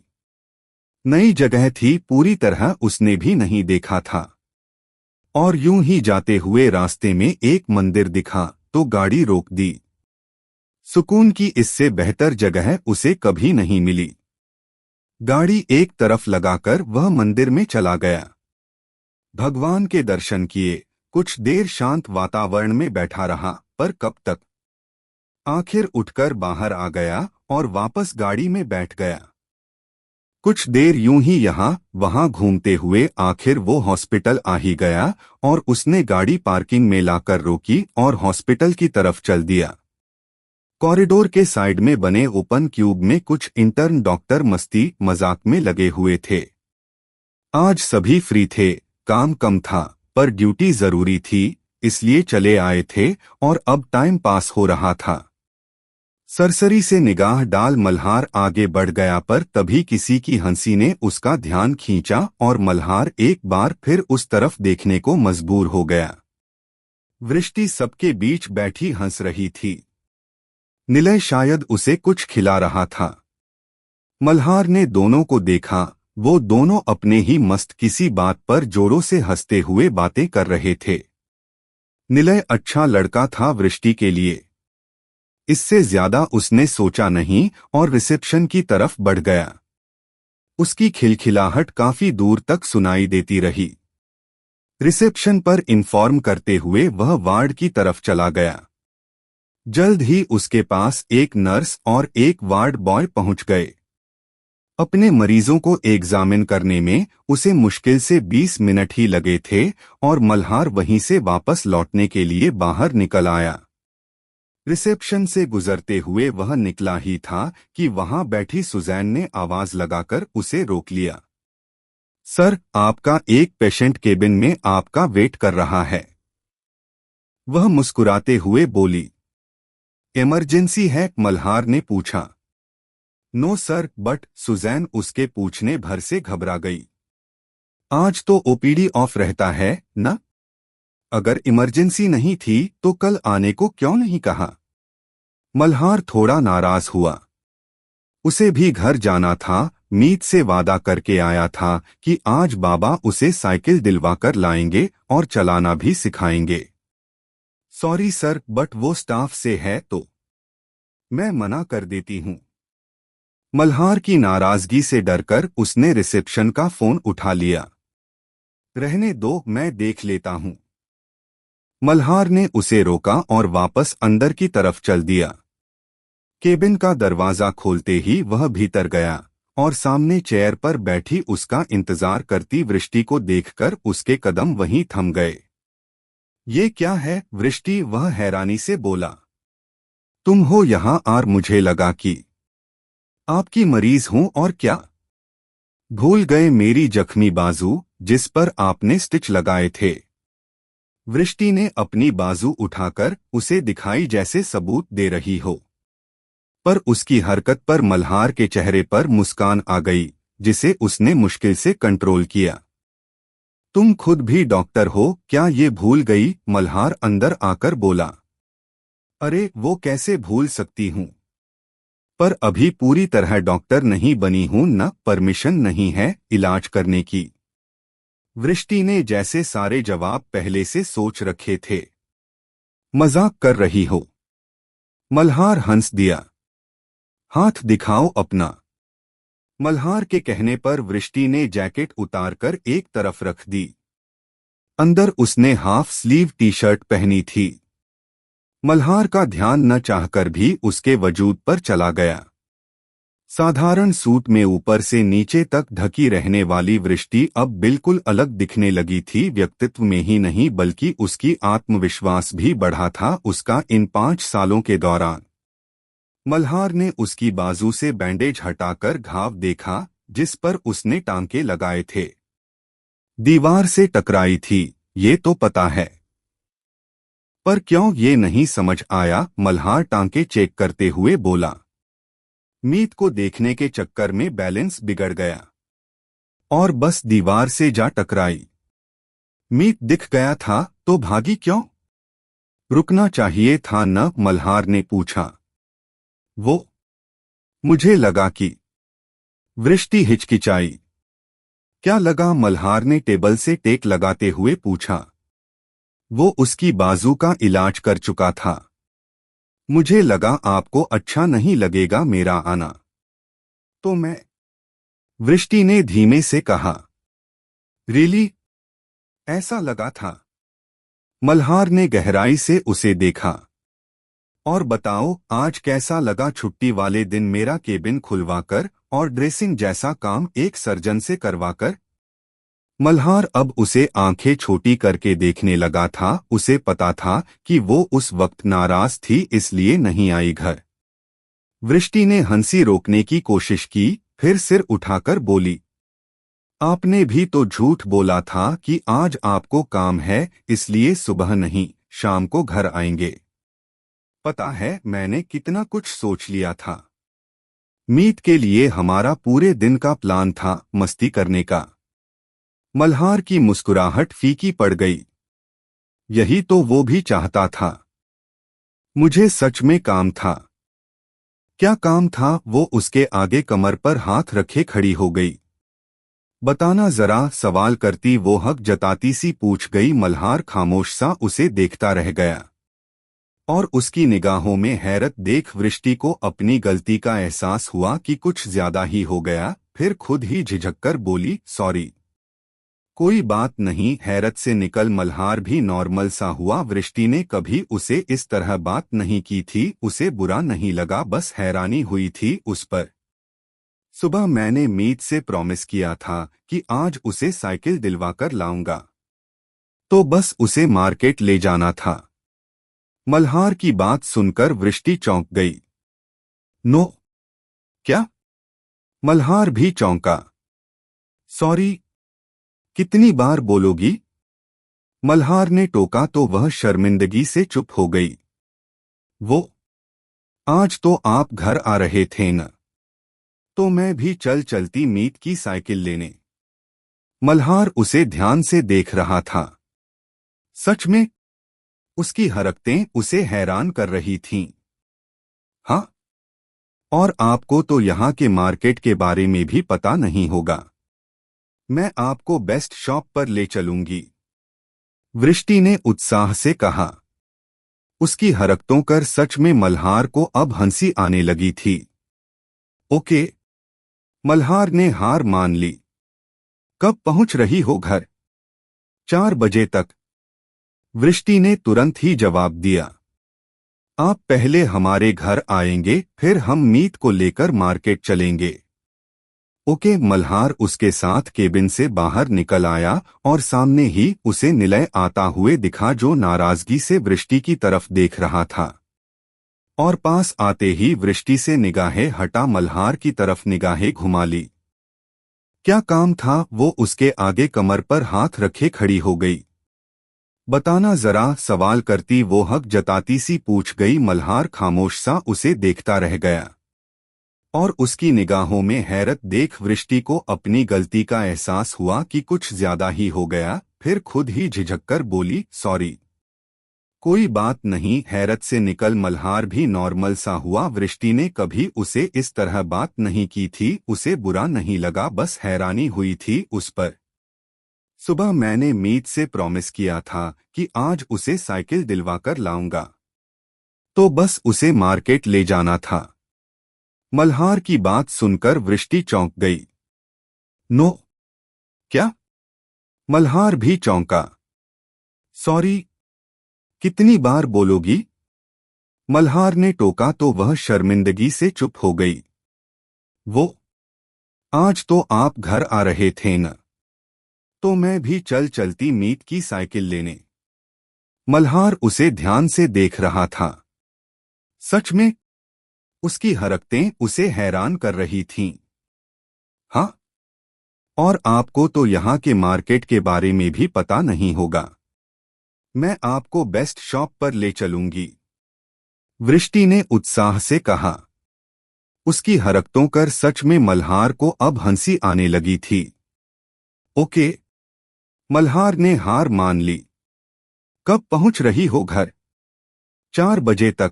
नई जगह थी, पूरी तरह उसने भी नहीं देखा था। और यूं ही जाते हुए रास्ते में एक मंदिर दिखा तो गाड़ी रोक दी। सुकून की इससे बेहतर जगह उसे कभी नहीं मिली। गाड़ी एक तरफ लगाकर वह मंदिर में चला गया। भगवान के दर्शन किए, कुछ देर शांत वातावरण में बैठा रहा, पर कब तक? आखिर उठकर बाहर आ गया और वापस गाड़ी में बैठ गया। कुछ देर यूं ही यहाँ वहां घूमते हुए आखिर वो हॉस्पिटल आ ही गया और उसने गाड़ी पार्किंग में लाकर रोकी और हॉस्पिटल की तरफ चल दिया। कॉरिडोर के साइड में बने ओपन क्यूब में कुछ इंटर्न डॉक्टर मस्ती मजाक में लगे हुए थे। आज सभी फ्री थे, काम कम था, पर ड्यूटी जरूरी थी, इसलिए चले आए थे और अब टाइम पास हो रहा था। सरसरी से निगाह डाल मल्हार आगे बढ़ गया, पर तभी किसी की हंसी ने उसका ध्यान खींचा और मल्हार एक बार फिर उस तरफ देखने को मजबूर हो गया। वृष्टि सबके बीच बैठी हंस रही थी। निलय शायद उसे कुछ खिला रहा था। मल्हार ने दोनों को देखा, वो दोनों अपने ही मस्त किसी बात पर जोरों से हंसते हुए बातें कर रहे थे। निलय अच्छा लड़का था वृष्टि के लिए, इससे ज्यादा उसने सोचा नहीं और रिसेप्शन की तरफ बढ़ गया। उसकी खिलखिलाहट काफी दूर तक सुनाई देती रही। रिसेप्शन पर इन्फॉर्म करते हुए वह वार्ड की तरफ चला गया। जल्द ही उसके पास एक नर्स और एक वार्ड बॉय पहुंच गए। अपने मरीजों को एग्जामिन करने में उसे मुश्किल से 20 मिनट ही लगे थे और मल्हार वहीं से वापस लौटने के लिए बाहर निकल आया। रिसेप्शन से गुजरते हुए वह निकला ही था कि वहां बैठी सुजैन ने आवाज लगाकर उसे रोक लिया। सर, आपका एक पेशेंट केबिन में आपका वेट कर रहा है। वह मुस्कुराते हुए बोली। इमरजेंसी है? मल्हार ने पूछा। नो सर, बट सुजैन उसके पूछने भर से घबरा गई। आज तो ओपीडी ऑफ रहता है ना? अगर इमरजेंसी नहीं थी तो कल आने को क्यों नहीं कहा? मल्हार थोड़ा नाराज हुआ। उसे भी घर जाना था, मीत से वादा करके आया था कि आज बाबा उसे साइकिल दिलवाकर लाएंगे और चलाना भी सिखाएंगे। सॉरी सर, बट वो स्टाफ से है तो मैं मना कर देती हूँ। मल्हार की नाराजगी से डरकर उसने रिसेप्शन का फोन उठा लिया। रहने दो, मैं देख लेता हूँ। मल्हार ने उसे रोका और वापस अंदर की तरफ चल दिया। केबिन का दरवाजा खोलते ही वह भीतर गया और सामने चेयर पर बैठी उसका इंतजार करती वृष्टि को देखकर उसके कदम वहीं थम गए। ये क्या है वृष्टि? वह हैरानी से बोला। तुम हो यहाँ? और मुझे लगा कि आपकी मरीज हूं। और क्या भूल गए मेरी जख्मी बाजू जिस पर आपने स्टिच लगाए थे? वृष्टि ने अपनी बाजू उठाकर उसे दिखाई जैसे सबूत दे रही हो, पर उसकी हरकत पर मल्हार के चेहरे पर मुस्कान आ गई जिसे उसने मुश्किल से कंट्रोल किया। तुम खुद भी डॉक्टर हो क्या ये भूल गई? मल्हार अंदर आकर बोला। अरे वो कैसे भूल सकती हूँ, पर अभी पूरी तरह डॉक्टर नहीं बनी हूं, न परमिशन नहीं है इलाज करने की। वृष्टि ने जैसे सारे जवाब पहले से सोच रखे थे। मजाक कर रही हो? मल्हार हंस दिया। हाथ दिखाओ अपना। मल्हार के कहने पर वृष्टि ने जैकेट उतारकर एक तरफ रख दी। अंदर उसने हाफ स्लीव टी शर्ट पहनी थी। मल्हार का ध्यान न चाहकर भी उसके वजूद पर चला गया। साधारण सूट में ऊपर से नीचे तक ढकी रहने वाली वृष्टि अब बिल्कुल अलग दिखने लगी थी। व्यक्तित्व में ही नहीं बल्कि उसकी आत्मविश्वास भी बढ़ा था उसका इन 5 सालों के दौरान। मल्हार ने उसकी बाजू से बैंडेज हटाकर घाव देखा जिस पर उसने टांके लगाए थे। दीवार से टकराई थी, ये तो पता है, पर क्यों ये नहीं समझ आया। मल्हार टांके चेक करते हुए बोला। मीत को देखने के चक्कर में बैलेंस बिगड़ गया और बस दीवार से जा टकराई। मीत दिख गया था तो भागी क्यों? रुकना चाहिए था न? मल्हार ने पूछा। वो, मुझे लगा कि। वृष्टि हिचकिचाई। क्या लगा? मल्हार ने टेबल से टेक लगाते हुए पूछा। वो उसकी बाजू का इलाज कर चुका था। मुझे लगा आपको अच्छा नहीं लगेगा मेरा आना, तो मैं। वृष्टि ने धीमे से कहा। रियली? ऐसा लगा था। मल्हार ने गहराई से उसे देखा। और बताओ आज कैसा लगा छुट्टी वाले दिन मेरा केबिन खुलवाकर और ड्रेसिंग जैसा काम एक सर्जन से करवाकर? मल्हार अब उसे आंखें छोटी करके देखने लगा था। उसे पता था कि वो उस वक्त नाराज थी इसलिए नहीं आई घर। वृष्टि ने हंसी रोकने की कोशिश की, फिर सिर उठाकर बोली। आपने भी तो झूठ बोला था कि आज आपको काम है इसलिए सुबह नहीं शाम को घर आएंगे। पता है मैंने कितना कुछ सोच लिया था। मीत के लिए हमारा पूरे दिन का प्लान था मस्ती करने का। मल्हार की मुस्कुराहट फीकी पड़ गई। यही तो वो भी चाहता था। मुझे सच में काम था। क्या काम था? वो उसके आगे कमर पर हाथ रखे खड़ी हो गई। बताना जरा, सवाल करती वो हक जताती सी पूछ गई। मल्हार खामोश सा उसे देखता रह गया और उसकी निगाहों में हैरत देख वृष्टि को अपनी गलती का एहसास हुआ कि कुछ ज्यादा ही हो गया। फिर खुद ही झिझककर बोली, सॉरी। कोई बात नहीं। हैरत से निकल मल्हार भी नॉर्मल सा हुआ। वृष्टि ने कभी उसे इस तरह बात नहीं की थी। उसे बुरा नहीं लगा, बस हैरानी हुई थी उस पर। सुबह मैंने मीत से प्रॉमिस किया था कि आज उसे साइकिल दिलवाकर लाऊंगा, तो बस उसे मार्केट ले जाना था। मल्हार की बात सुनकर वृष्टि चौंक गई। नो? क्या? मल्हार भी चौंका। सॉरी, कितनी बार बोलोगी? मल्हार ने टोका तो वह शर्मिंदगी से चुप हो गई। वो, आज तो आप घर आ रहे थे न, तो मैं भी चल चलती मीत की साइकिल लेने। मल्हार उसे ध्यान से देख रहा था। सच में उसकी हरकतें उसे हैरान कर रही थीं। हाँ, और आपको तो यहाँ के मार्केट के बारे में भी पता नहीं होगा। मैं आपको बेस्ट शॉप पर ले चलूंगी, वृष्टि ने उत्साह से कहा। उसकी हरकतों कर सच में मल्हार को अब हंसी आने लगी थी। ओके, मल्हार ने हार मान ली। कब पहुंच रही हो घर? 4 बजे तक, वृष्टि ने तुरंत ही जवाब दिया। आप पहले हमारे घर आएंगे फिर हम मीत को लेकर मार्केट चलेंगे। ओके। मल्हार उसके साथ केबिन से बाहर निकल आया और सामने ही उसे निलय आता हुए दिखा जो नाराजगी से वृष्टि की तरफ देख रहा था। और पास आते ही वृष्टि से निगाहें हटा मल्हार की तरफ निगाहें घुमा ली। क्या काम था? वो उसके आगे कमर पर हाथ रखे खड़ी हो गई। बताना जरा, सवाल करती वो हक जताती सी पूछ गई। मल्हार खामोश सा उसे देखता रह गया और उसकी निगाहों में हैरत देख वृष्टि को अपनी गलती का एहसास हुआ कि कुछ ज्यादा ही हो गया। फिर खुद ही झिझककर बोली, सॉरी। कोई बात नहीं। हैरत से निकल मल्हार भी नॉर्मल सा हुआ। वृष्टि ने कभी उसे इस तरह बात नहीं की थी। उसे बुरा नहीं लगा, बस हैरानी हुई थी उस पर। सुबह मैंने मीत से प्रॉमिस किया था कि आज उसे साइकिल दिलवाकर लाऊंगा, तो बस उसे मार्केट ले जाना था। मल्हार की बात सुनकर वृष्टि चौंक गई। नो? क्या? मल्हार भी चौंका। सॉरी, कितनी बार बोलोगी? मल्हार ने टोका तो वह शर्मिंदगी से चुप हो गई। वो, आज तो आप घर आ रहे थे न, तो मैं भी चल चलती मीत की साइकिल लेने। मल्हार उसे ध्यान से देख रहा था। सच में उसकी हरकतें उसे हैरान कर रही थीं। हाँ, और आपको तो यहाँ के मार्केट के बारे में भी पता नहीं होगा। मैं आपको बेस्ट शॉप पर ले चलूंगी, वृष्टि ने उत्साह से कहा। उसकी हरकतों कर सच में मल्हार को अब हंसी आने लगी थी। ओके, मल्हार ने हार मान ली। कब पहुंच रही हो घर? 4 बजे तक,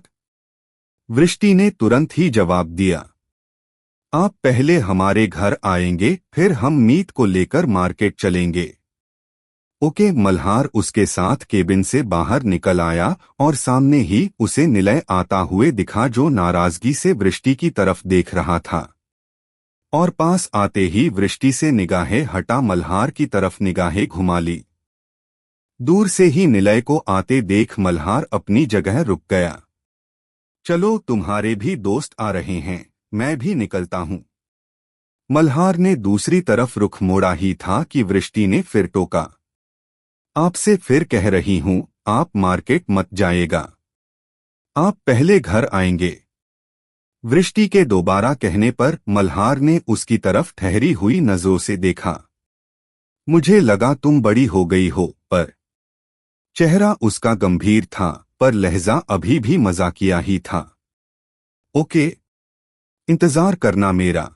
वृष्टि ने तुरंत ही जवाब दिया। आप पहले हमारे घर आएंगे, फिर हम मीत को लेकर मार्केट चलेंगे। ओके, मल्हार उसके साथ केबिन से बाहर निकल आया और सामने ही उसे निलय आता हुए दिखा, जो नाराजगी से वृष्टि की तरफ देख रहा था। और पास आते ही वृष्टि से निगाहें हटा मल्हार की तरफ निगाहें घुमा ली। दूर से ही निलय को आते देख मल्हार अपनी जगह रुक गया। चलो, तुम्हारे भी दोस्त आ रहे हैं, मैं भी निकलता हूँ। मल्हार ने दूसरी तरफ रुख मोड़ा ही था कि वृष्टि ने फिर टोका। आपसे फिर कह रही हूँ, आप मार्केट मत जाइएगा। आप पहले घर आएंगे। वृष्टि के दोबारा कहने पर मल्हार ने उसकी तरफ ठहरी हुई नजरों से देखा। मुझे लगा तुम बड़ी हो गई हो, पर चेहरा उसका गंभीर था, पर लहजा अभी भी मजाकिया ही था। ओके, इंतजार करना मेरा।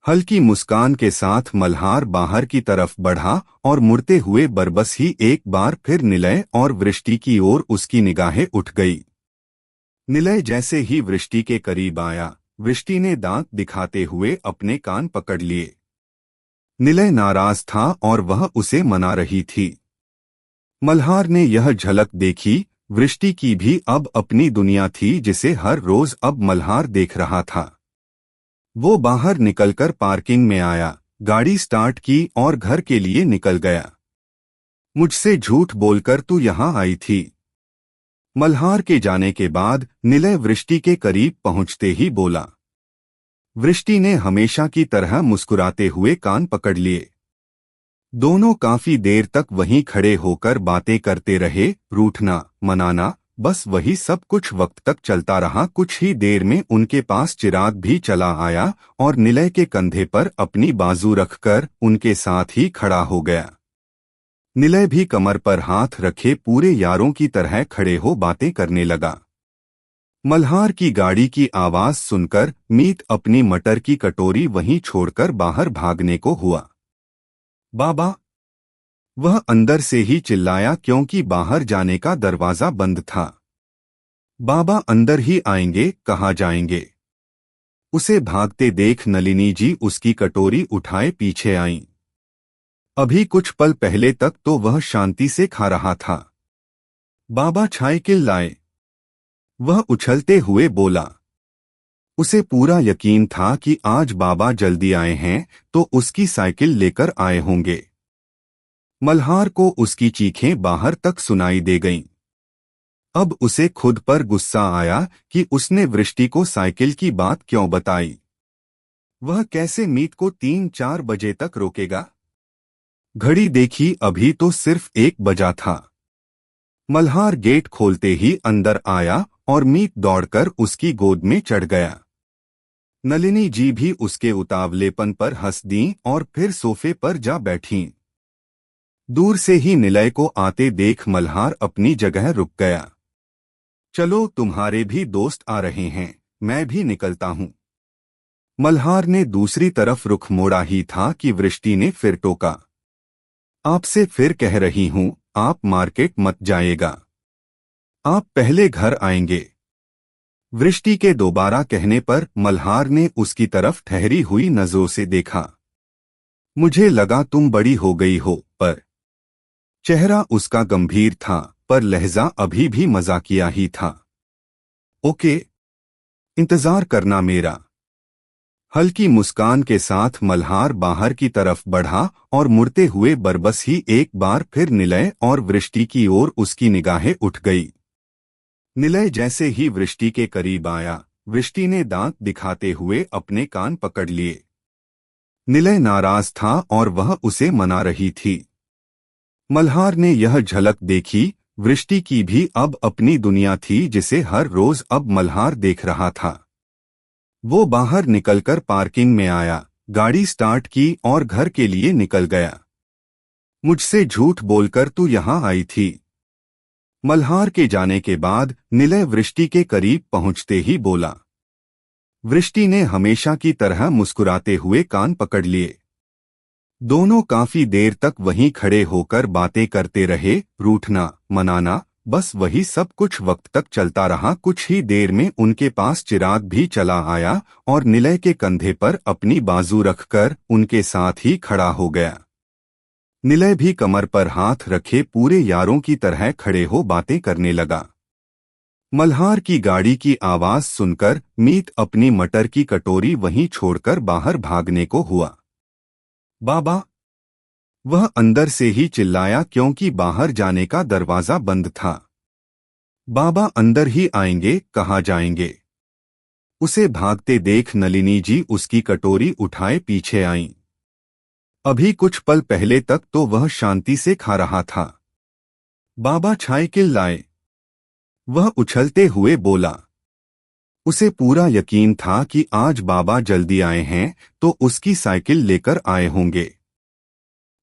हल्की मुस्कान के साथ मल्हार बाहर की तरफ बढ़ा और मुड़ते हुए बरबस ही एक बार फिर निलय और वृष्टि की ओर उसकी निगाहें उठ गई। निलय जैसे ही वृष्टि के करीब आया, वृष्टि ने दांत दिखाते हुए अपने कान पकड़ लिए। निलय नाराज था और वह उसे मना रही थी। मल्हार ने यह झलक देखी, वृष्टि की भी अब अपनी दुनिया थी, जिसे हर रोज अब मल्हार देख रहा था। वो बाहर निकलकर पार्किंग में आया, गाड़ी स्टार्ट की और घर के लिए निकल गया। मुझसे झूठ बोलकर तू यहाँ आई थी? मल्हार के जाने के बाद निलय वृष्टि के करीब पहुंचते ही बोला। वृष्टि ने हमेशा की तरह मुस्कुराते हुए कान पकड़ लिए। दोनों काफी देर तक वहीं खड़े होकर बातें करते रहे, रूठना, मनाना, बस वही सब कुछ वक्त तक चलता रहा। कुछ ही देर में उनके पास चिराग भी चला आया और निलय के कंधे पर अपनी बाजू रखकर उनके साथ ही खड़ा हो गया। निलय भी कमर पर हाथ रखे पूरे यारों की तरह खड़े हो बातें करने लगा। मल्हार की गाड़ी की आवाज सुनकर मीत अपनी मटर की कटोरी वहीं छोड़कर बाहर भागने को हुआ। बाबा! वह अंदर से ही चिल्लाया, क्योंकि बाहर जाने का दरवाजा बंद था। बाबा अंदर ही आएंगे, कहाँ जाएंगे? उसे भागते देख नलिनी जी उसकी कटोरी उठाए पीछे आईं। अभी कुछ पल पहले तक तो वह शांति से खा रहा था। बाबा साइकिल लाए, वह उछलते हुए बोला। उसे पूरा यकीन था कि आज बाबा जल्दी आए हैं तो उसकी साइकिल लेकर आए होंगे। मल्हार को उसकी चीखें बाहर तक सुनाई दे गईं। अब उसे खुद पर गुस्सा आया कि उसने वृष्टि को साइकिल की बात क्यों बताई। वह कैसे मीत को 3-4 बजे तक रोकेगा? घड़ी देखी, अभी तो सिर्फ 1 बजा था। मल्हार गेट खोलते ही अंदर आया और मीत दौड़कर उसकी गोद में चढ़ गया। नलिनी जी भी उसके उतावलेपन पर हंस दीं और फिर सोफे पर जा बैठीं। दूर से ही निलय को आते देख मल्हार अपनी जगह रुक गया। चलो, तुम्हारे भी दोस्त आ रहे हैं, मैं भी निकलता हूँ। मल्हार ने दूसरी तरफ रुख मोड़ा ही था कि वृष्टि ने फिर टोका। आपसे फिर कह रही हूँ, आप मार्केट मत जाइएगा। आप पहले घर आएंगे। वृष्टि के दोबारा कहने पर मल्हार ने उसकी तरफ ठहरी हुई नजरों से देखा। मुझे लगा तुम बड़ी हो गई हो, पर चेहरा उसका गंभीर था, पर लहजा अभी भी मजाकिया ही था। ओके, इंतजार करना मेरा। हल्की मुस्कान के साथ मल्हार बाहर की तरफ बढ़ा और मुड़ते हुए बरबस ही एक बार फिर निलय और वृष्टि की ओर उसकी निगाहें उठ गई। निलय जैसे ही वृष्टि के करीब आया, वृष्टि ने दांत दिखाते हुए अपने कान पकड़ लिए। निलय नाराज था और वह उसे मना रही थी। मल्हार ने यह झलक देखी, वृष्टि की भी अब अपनी दुनिया थी, जिसे हर रोज अब मल्हार देख रहा था। वो बाहर निकलकर पार्किंग में आया, गाड़ी स्टार्ट की और घर के लिए निकल गया। मुझसे झूठ बोलकर तू यहाँ आई थी। मल्हार के जाने के बाद निलय वृष्टि के करीब पहुंचते ही बोला। वृष्टि ने हमेशा की तरह मुस्कुराते हुए कान पकड़ लिए। दोनों काफी देर तक वहीं खड़े होकर बातें करते रहे, रूठना, मनाना, बस वही सब कुछ वक्त तक चलता रहा। कुछ ही देर में उनके पास चिराग भी चला आया और निलय के कंधे पर अपनी बाजू रखकर उनके साथ ही खड़ा हो गया। निलय भी कमर पर हाथ रखे पूरे यारों की तरह खड़े हो बातें करने लगा। मल्हार की गाड़ी की आवाज सुनकर मीत अपनी मटर की कटोरी वहीं छोड़कर बाहर भागने को हुआ। बाबा! वह अंदर से ही चिल्लाया क्योंकि बाहर जाने का दरवाजा बंद था। बाबा अंदर ही आएंगे, कहाँ जाएंगे? उसे भागते देख नलिनी जी उसकी कटोरी उठाए पीछे आईं। अभी कुछ पल पहले तक तो वह शांति से खा रहा था। बाबा साइकिल लाए? वह उछलते हुए बोला। उसे पूरा यकीन था कि आज बाबा जल्दी आए हैं तो उसकी साइकिल लेकर आए होंगे।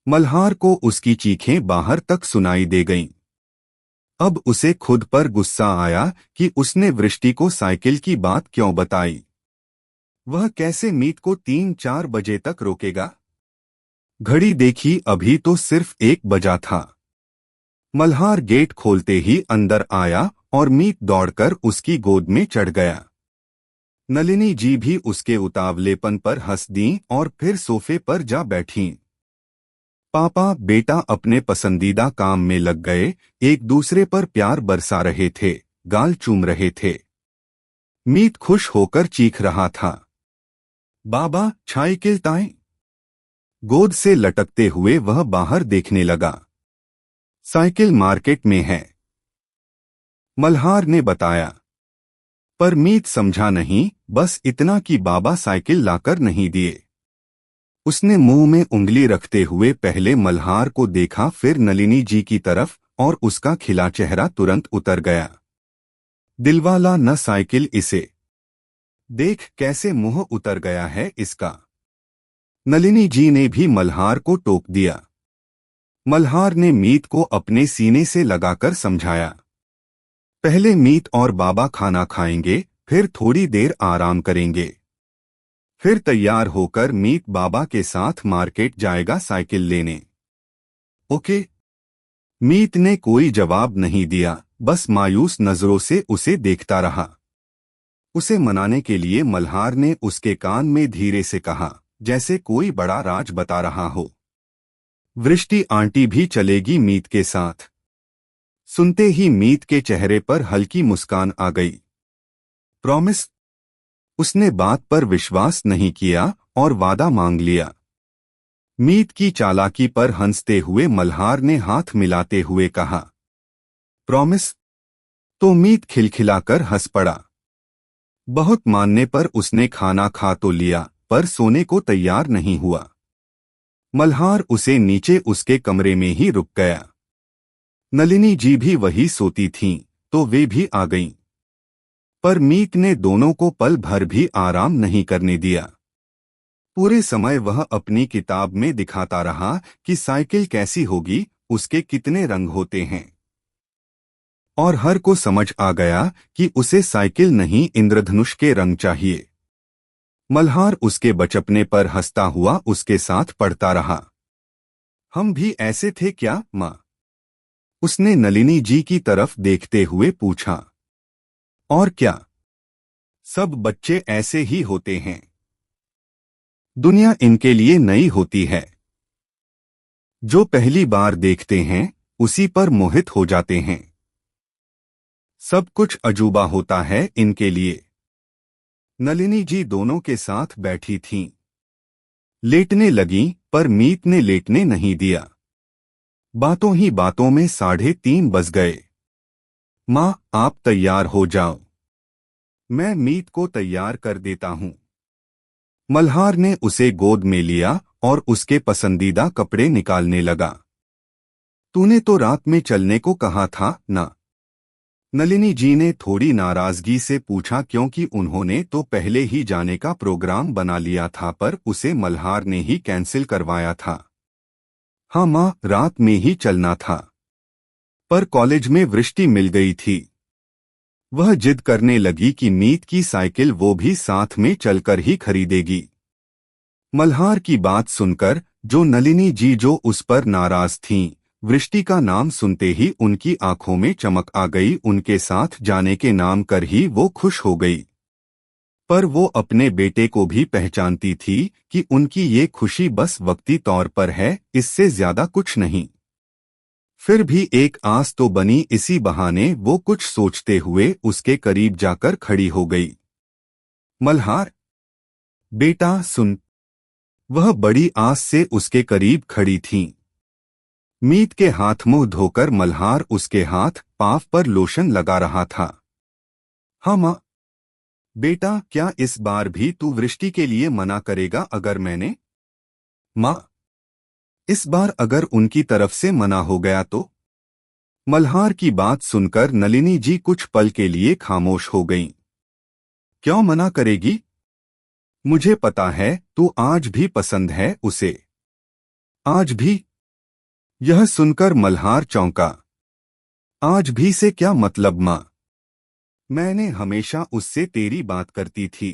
मल्हार को उसकी चीखें बाहर तक सुनाई दे गईं। अब उसे खुद पर गुस्सा आया कि उसने वृष्टि को साइकिल की बात क्यों बताई। वह कैसे मीत को 3-4 बजे तक रोकेगा? घड़ी देखी, अभी तो सिर्फ 1 बजा था। मल्हार गेट खोलते ही अंदर आया और मीत दौड़कर उसकी गोद में चढ़ गया। नलिनी जी भी उसके उतावलेपन पर हंस दीं और फिर सोफे पर जा बैठीं। पापा बेटा अपने पसंदीदा काम में लग गए, एक दूसरे पर प्यार बरसा रहे थे, गाल चूम रहे थे। मीत खुश होकर चीख रहा था। बाबा साइकिल ताएं? गोद से लटकते हुए वह बाहर देखने लगा। साइकिल मार्केट में है, मल्हार ने बताया। पर मीत समझा नहीं, बस इतना कि बाबा साइकिल लाकर नहीं दिए। उसने मुंह में उंगली रखते हुए पहले मल्हार को देखा, फिर नलिनी जी की तरफ, और उसका खिला चेहरा तुरंत उतर गया। दिलवाला न साइकिल इसे। देख कैसे मुंह उतर गया है इसका। नलिनी जी ने भी मल्हार को टोक दिया। मल्हार ने मीत को अपने सीने से लगाकर समझाया। पहले मीत और बाबा खाना खाएंगे, फिर थोड़ी देर आराम करेंगे। फिर तैयार होकर मीत बाबा के साथ मार्केट जाएगा साइकिल लेने। ओके? मीत ने कोई जवाब नहीं दिया, बस मायूस नजरों से उसे देखता रहा। उसे मनाने के लिए मल्हार ने उसके कान में धीरे से कहा, जैसे कोई बड़ा राज बता रहा हो। वृष्टि आंटी भी चलेगी मीत के साथ। सुनते ही मीत के चेहरे पर हल्की मुस्कान आ गई। प्रॉमिस? उसने बात पर विश्वास नहीं किया और वादा मांग लिया। मीत की चालाकी पर हंसते हुए मल्हार ने हाथ मिलाते हुए कहा, प्रॉमिस? तो मीत खिलखिलाकर हंस पड़ा। बहुत मानने पर उसने खाना खा तो लिया, पर सोने को तैयार नहीं हुआ। मल्हार उसे नीचे उसके कमरे में ही रुक गया। नलिनी जी भी वही सोती थीं, तो वे भी आ गईं। पर मीत ने दोनों को पल भर भी आराम नहीं करने दिया। पूरे समय वह अपनी किताब में दिखाता रहा कि साइकिल कैसी होगी, उसके कितने रंग होते हैं। और हर को समझ आ गया कि उसे साइकिल नहीं इंद्रधनुष के रंग चाहिए। मल्हार उसके बचपने पर हंसता हुआ उसके साथ पढ़ता रहा। हम भी ऐसे थे क्या माँ? उसने नलिनी जी की तरफ देखते हुए पूछा। और क्या, सब बच्चे ऐसे ही होते हैं। दुनिया इनके लिए नई होती है। जो पहली बार देखते हैं उसी पर मोहित हो जाते हैं। सब कुछ अजूबा होता है इनके लिए। नलिनी जी दोनों के साथ बैठी थीं। लेटने लगीं, पर मीत ने लेटने नहीं दिया। बातों ही बातों में 3:30 बज गए। माँ आप तैयार हो जाओ, मैं मीत को तैयार कर देता हूँ। मल्हार ने उसे गोद में लिया और उसके पसंदीदा कपड़े निकालने लगा। तूने तो रात में चलने को कहा था ना? नलिनी जी ने थोड़ी नाराजगी से पूछा क्योंकि उन्होंने तो पहले ही जाने का प्रोग्राम बना लिया था पर उसे मल्हार ने ही कैंसिल करवाया था। हाँ माँ, रात में ही चलना था, पर कॉलेज में वृष्टि मिल गई थी। वह जिद करने लगी कि मीत की साइकिल वो भी साथ में चलकर ही खरीदेगी। मल्हार की बात सुनकर जो नलिनी जी जो उस पर नाराज थीं, वृष्टि का नाम सुनते ही उनकी आंखों में चमक आ गई। उनके साथ जाने के नाम कर ही वो खुश हो गई। पर वो अपने बेटे को भी पहचानती थी कि उनकी ये खुशी बस वक्ती तौर पर है, इससे ज्यादा कुछ नहीं। फिर भी एक आस तो बनी। इसी बहाने वो कुछ सोचते हुए उसके करीब जाकर खड़ी हो गई। मल्हार बेटा सुन। वह बड़ी आस से उसके करीब खड़ी थीं। मीत के हाथ मुंह धोकर मल्हार उसके हाथ पांव पर लोशन लगा रहा था। हाँ माँ। बेटा क्या इस बार भी तू वृष्टि के लिए मना करेगा अगर मैंने? माँ, इस बार अगर उनकी तरफ से मना हो गया तो? मल्हार की बात सुनकर नलिनी जी कुछ पल के लिए खामोश हो गईं। क्यों मना करेगी? मुझे पता है तू आज भी पसंद है उसे। आज भी? यह सुनकर मल्हार चौंका। आज भी से क्या मतलब माँ? मैंने हमेशा उससे तेरी बात करती थी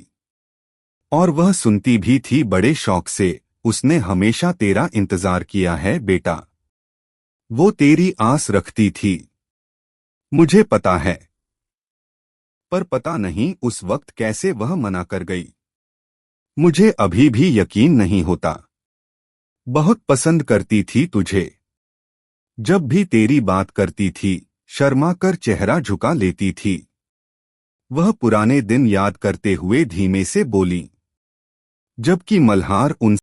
और वह सुनती भी थी बड़े शौक से। उसने हमेशा तेरा इंतजार किया है बेटा। वो तेरी आस रखती थी। मुझे पता है, पर पता नहीं उस वक्त कैसे वह मना कर गई। मुझे अभी भी यकीन नहीं होता। बहुत पसंद करती थी तुझे। जब भी तेरी बात करती थी शर्मा कर चेहरा झुका लेती थी। वह पुराने दिन याद करते हुए धीमे से बोली। जबकि मल्हार उन